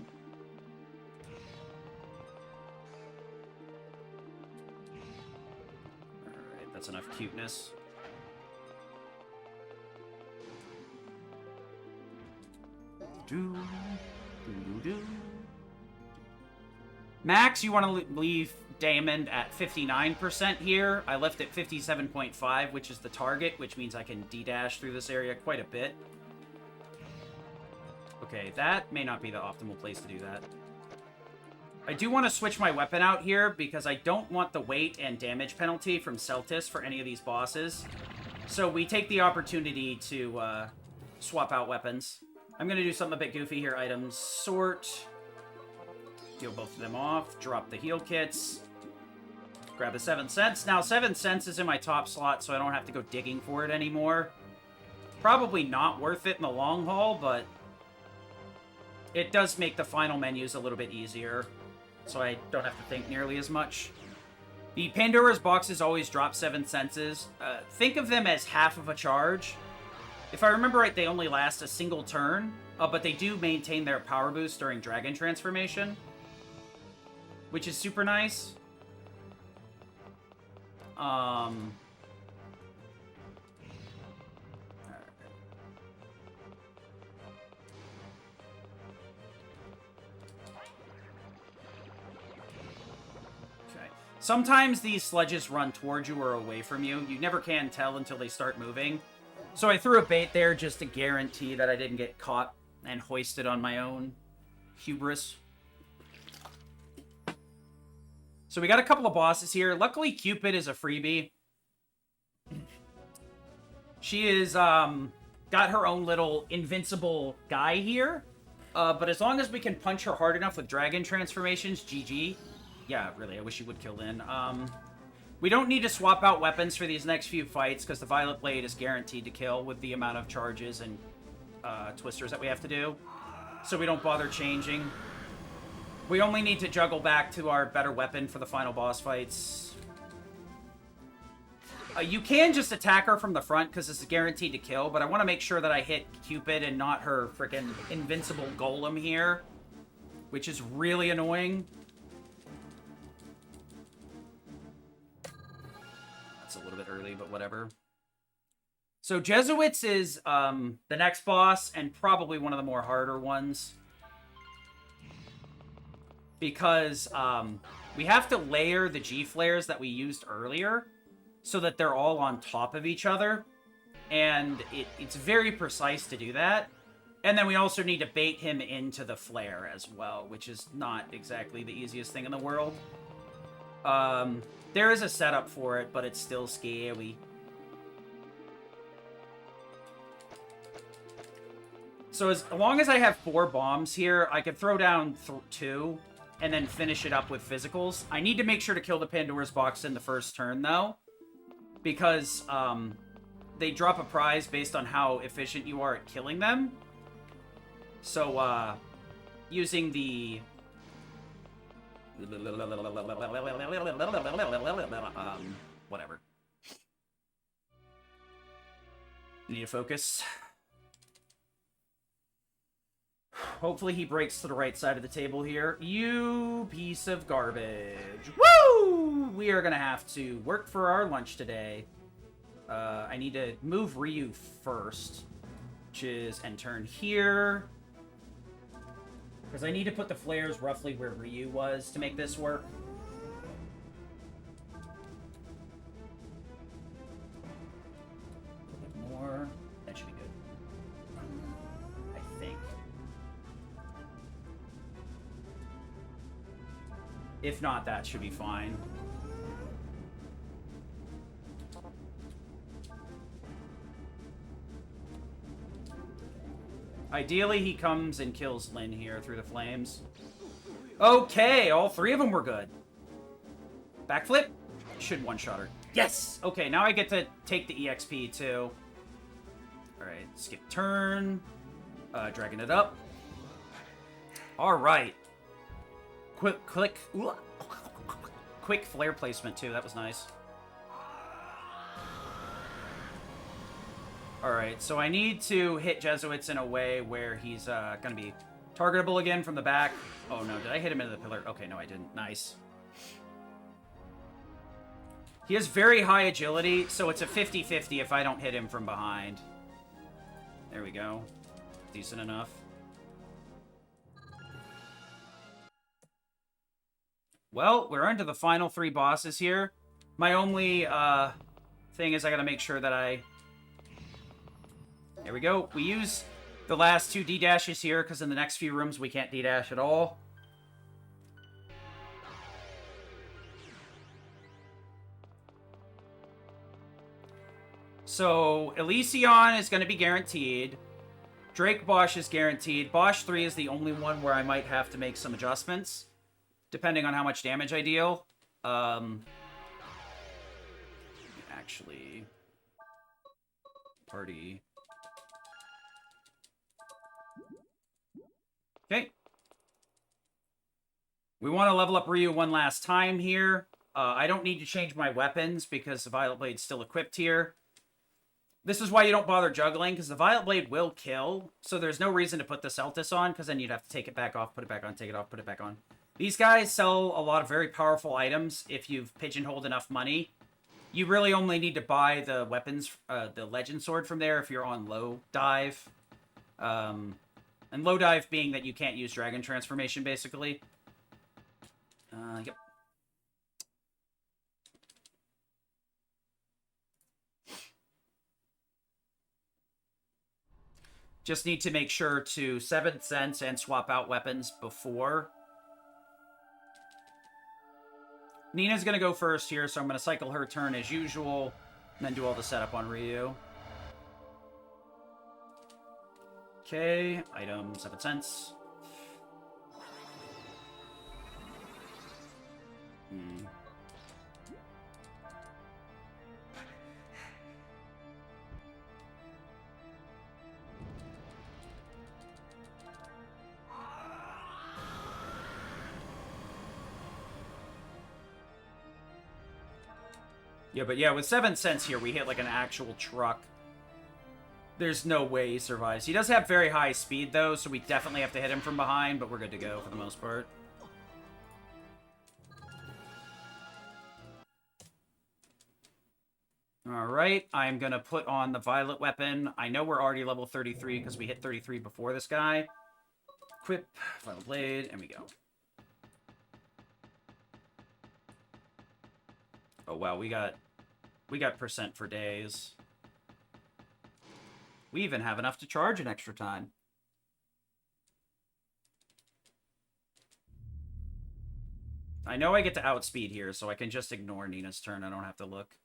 Alright, that's enough cuteness. Max, you want to leave Damon at 59% here. I left it 57.5, which is the target, which means I can D-dash through this area quite a bit. Okay, that may not be the optimal place to do that. I do want to switch my weapon out here because I don't want the weight and damage penalty from Celtis for any of these bosses. So we take the opportunity to swap out weapons. I'm going to do something a bit goofy here. Items, sort. Deal both of them off. Drop the heal kits. Grab a 7 cents. Now, 7 cents is in my top slot, so I don't have to go digging for it anymore. Probably not worth it in the long haul, but it does make the final menus a little bit easier, so I don't have to think nearly as much. The Pandora's boxes always drop 7 cents. Think of them as half of a charge. If I remember right, they only last a single turn, but they do maintain their power boost during Dragon Transformation, which is super nice. Sometimes these sledges run towards you or away from you. You never can tell until they start moving. So I threw a bait there just to guarantee that I didn't get caught and hoisted on my own hubris. So we got a couple of bosses here. Luckily, Cupid is a freebie. She is, got her own little invincible guy here. But as long as we can punch her hard enough with Dragon Transformations, GG. Yeah, really, I wish you would kill in. We don't need to swap out weapons for these next few fights, because the Violet Blade is guaranteed to kill with the amount of charges and twisters that we have to do. So we don't bother changing. We only need to juggle back to our better weapon for the final boss fights. You can just attack her from the front, because this is guaranteed to kill, but I want to make sure that I hit Cupid and not her freaking invincible golem here, which is really annoying. A little bit early, but whatever. So Jesuits is the next boss, and probably one of the more harder ones. Because we have to layer the G-flares that we used earlier so that they're all on top of each other. And it's very precise to do that. And then we also need to bait him into the flare as well, which is not exactly the easiest thing in the world. There is a setup for it, but it's still scary. So as long as I have 4 bombs here, I can throw down 2 and then finish it up with physicals. I need to make sure to kill the Pandora's box in the first turn, though, because they drop a prize based on how efficient you are at killing them. So, using the... whatever. Need to focus. Hopefully he breaks to the right side of the table here. You piece of garbage. Woo! We are gonna have to work for our lunch today. I need to move Ryu first, which is end turn here. Because I need to put the flares roughly where Ryu was to make this work. A bit more. That should be good. I think. If not, that should be fine. Ideally, he comes and kills Lin here through the flames. Okay, all three of them were good. Backflip? Should one-shot her. Yes! Okay, now I get to take the EXP, too. Alright, skip turn. Dragging it up. Alright. Quick flare placement, too. That was nice. Alright, so I need to hit Jesuits in a way where he's going to be targetable again from the back. Oh no, did I hit him into the pillar? Okay, no I didn't. Nice. He has very high agility, so it's a 50-50 if I don't hit him from behind. There we go. Decent enough. Well, we're into the final three bosses here. My only thing is I gotta make sure that I... There we go. We use the last two D-dashes here, because in the next few rooms we can't D-dash at all. So, Elysion is going to be guaranteed. Drake Bosch is guaranteed. Bosch 3 is the only one where I might have to make some adjustments, depending on how much damage I deal. Actually... Party... Okay. We want to level up Ryu one last time here. I don't need to change my weapons because the Violet Blade's still equipped here. This is why you don't bother juggling, because the Violet Blade will kill. So there's no reason to put the Celtis on, because then you'd have to take it back off, put it back on, take it off, put it back on. These guys sell a lot of very powerful items if you've pigeonholed enough money. You really only need to buy the weapons, the Legend Sword from there if you're on low dive. And low dive being that you can't use Dragon Transformation, basically. Yep. Just need to make sure to 7th Sense and swap out weapons before. Nina's going to go first here, so I'm going to cycle her turn as usual, and then do all the setup on Ryu. Okay, item 7 cents. Yeah, but yeah, with 7 cents here, we hit like an actual truck. There's no way he survives. He does have very high speed, though, so we definitely have to hit him from behind, but we're good to go for the most part. Alright, I'm gonna put on the Violet weapon. I know we're already level 33 because we hit 33 before this guy. Equip, Violet Blade, and we go. Oh wow, we got percent for days. We even have enough to charge an extra time. I know I get to outspeed here, so I can just ignore Nina's turn. I don't have to look.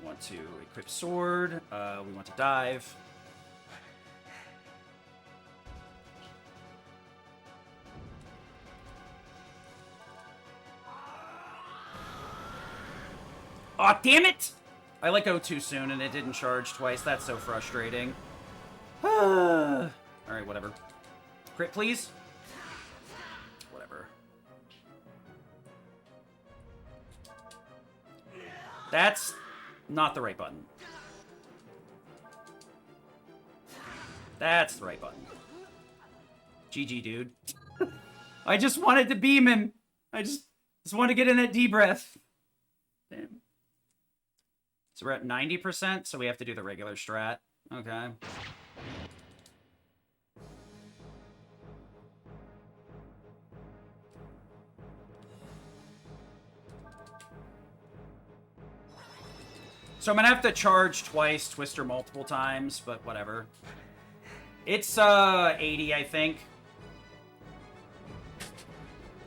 We want to equip sword. We want to dive. Aw, oh, damn it! I let go too soon and it didn't charge twice. That's so frustrating. Alright, whatever. Crit, please. Whatever. That's not the right button. That's the right button. GG, dude. I just wanted to beam him. I just wanted to get in that D breath. Damn. So we're at 90%, so we have to do the regular strat. Okay. So I'm gonna have to charge twice, Twister multiple times, but whatever. It's 80, I think.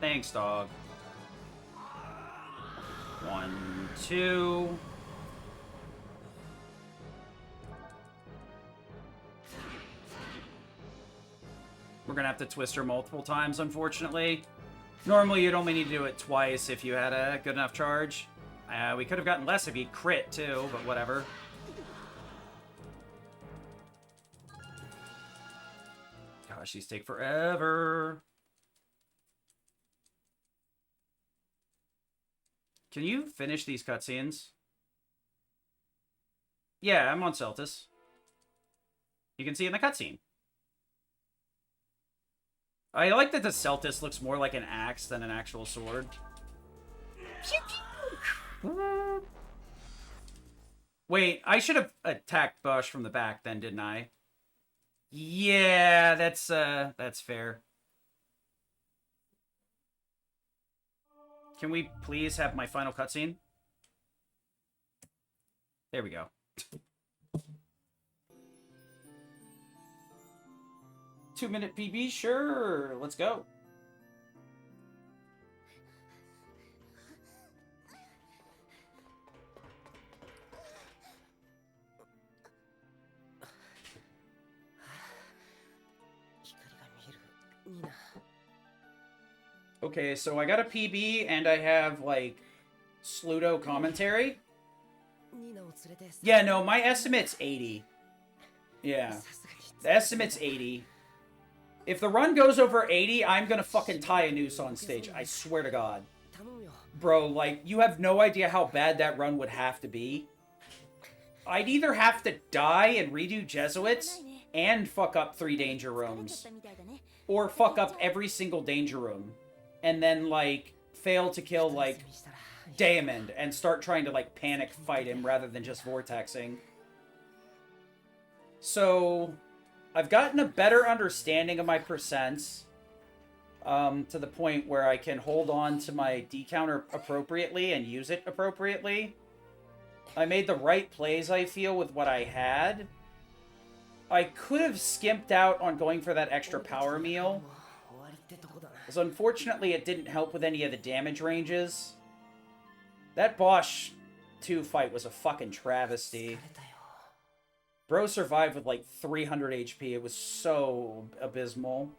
Thanks, dog. 1, 2. We're gonna have to Twister multiple times, unfortunately. Normally, you'd only need to do it twice if you had a good enough charge. We could have gotten less if he'd crit, too, but whatever. Gosh, these take forever. Can you finish these cutscenes? Yeah, I'm on Celtis. You can see in the cutscene. I like that the Celtis looks more like an axe than an actual sword. Wait, I should have attacked Bush from the back then, didn't I? Yeah, that's fair. Can we please have my final cutscene? There we go. Two-minute PB? Sure, let's go. Okay, so I got a PB and I have, like, Sluto commentary. Yeah, no, my estimate's 80. Yeah. The estimate's 80. If the run goes over 80, I'm gonna fucking tie a noose on stage. I swear to God. Bro, like, you have no idea how bad that run would have to be. I'd either have to die and redo Jesuits and fuck up 3 danger rooms. Or fuck up every single danger room. And then, like, fail to kill, like, Diamond and start trying to, like, panic fight him rather than just vortexing. So, I've gotten a better understanding of my percents, to the point where I can hold on to my D-counter appropriately and use it appropriately. I made the right plays, I feel, with what I had. I could have skimped out on going for that extra power meal, because unfortunately it didn't help with any of the damage ranges. That Bosch 2 fight was a fucking travesty. Bro survived with like 300 HP. It was so abysmal.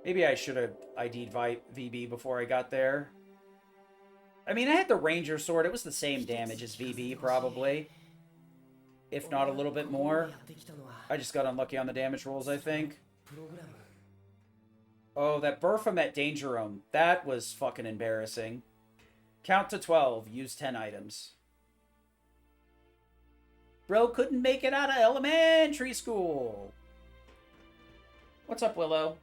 Maybe I should have ID'd VB before I got there. I mean, I had the Ranger Sword. It was the same damage as VB, probably. If not a little bit more. I just got unlucky on the damage rolls, I think. Oh, that Baphomet Danger Room. That was fucking embarrassing. Count to 12. Use 10 items. Bro couldn't make it out of elementary school. What's up, Willow?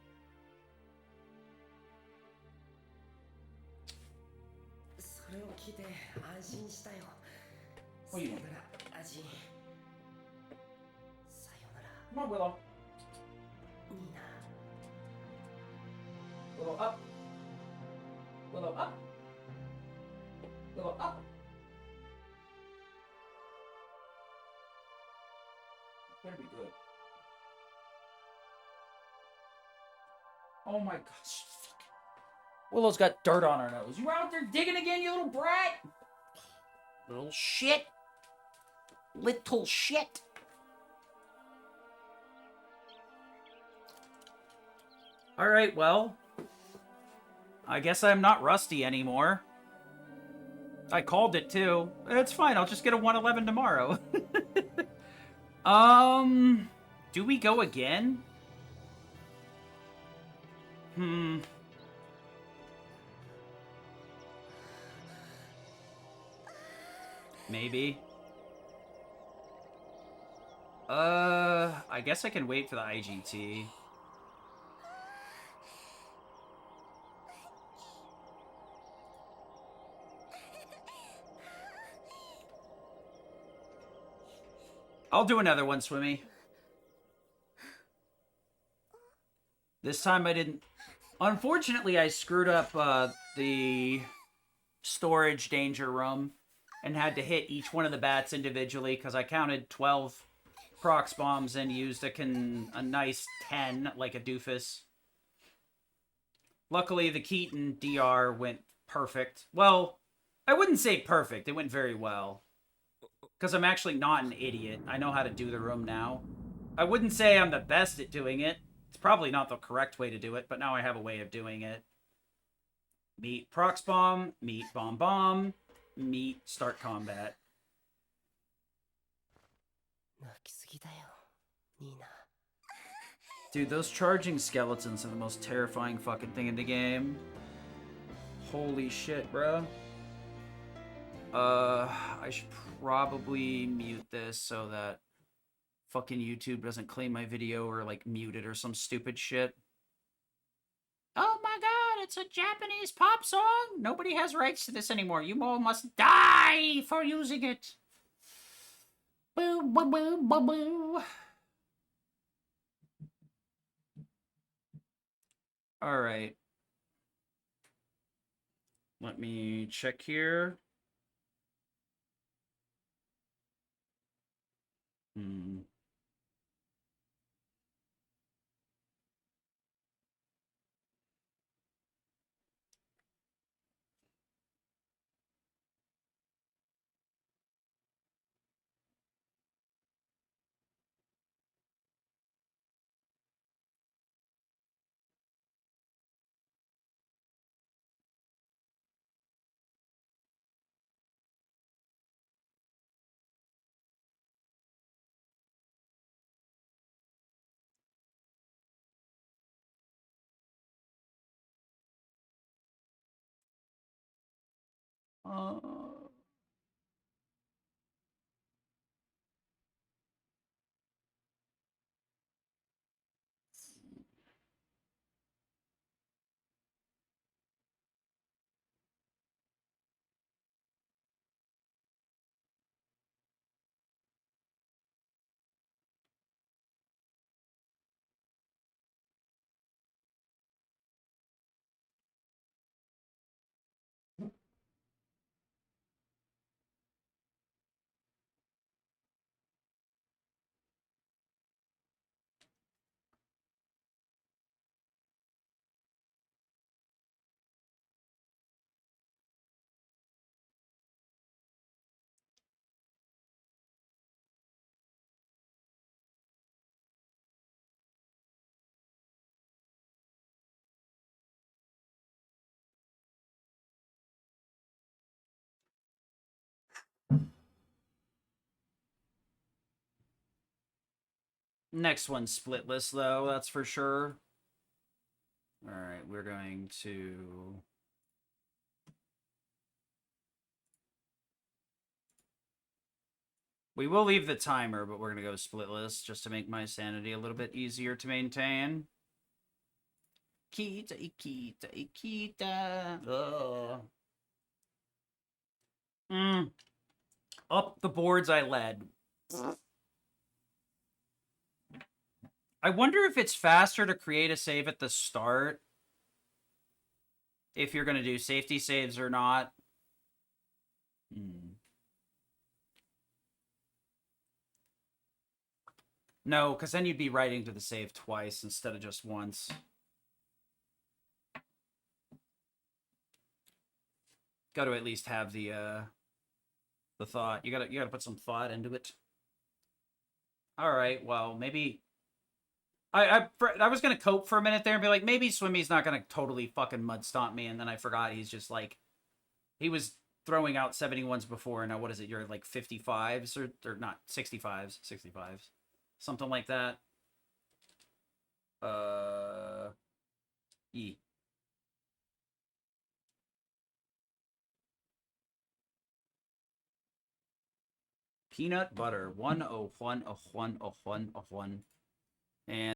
What do you want? Come on, Willow. Willow up. Willow up. Willow up. Better be good. Oh my gosh. Willow's got dirt on her nose. You out there digging again, you little brat? Little shit. Little shit. Alright, well. I guess I'm not rusty anymore. I called it too. It's fine, I'll just get a 111 tomorrow. Do we go again? Maybe. I guess I can wait for the IGT. I'll do another one, Swimmy. This time I didn't... Unfortunately, I screwed up the storage danger room. and had to hit each one of the bats individually because I counted 12 prox bombs and used a nice 10 like a doofus. Luckily, the Keaton DR went perfect. Well, I wouldn't say perfect. It went very well. Because I'm actually not an idiot. I know how to do the room now. I wouldn't say I'm the best at doing it. It's probably not the correct way to do it, but now I have a way of doing it. Meet prox bomb, meet bomb bomb, meet start combat. Dude, those charging skeletons are the most terrifying fucking thing in the game. Holy shit, bro. I should probably mute this so that fucking YouTube doesn't claim my video or, like, mute it or some stupid shit. Oh my god, it's a Japanese pop song! Nobody has rights to this anymore. You all must die for using it. Boo, boo, boo, boo, boo. Alright. Let me check here. Next one's splitless, though, that's for sure. Alright, we're going to... We will leave the timer, but we're going to go splitless just to make my sanity a little bit easier to maintain. Kita, Ikita, Ikita. Up the boards I led. I wonder if it's faster to create a save at the start. If you're going to do safety saves or not. No, because then you'd be writing to the save twice instead of just once. Got to at least have the thought. You gotta put some thought into it. All right, well, maybe I was gonna cope for a minute there and be like, maybe Swimmy's not gonna totally fucking mud stomp me, and then I forgot he's just like, he was throwing out 71s before, and now what is it? You're like 55s or not 65s, something like that. E. Peanut butter 101010101 and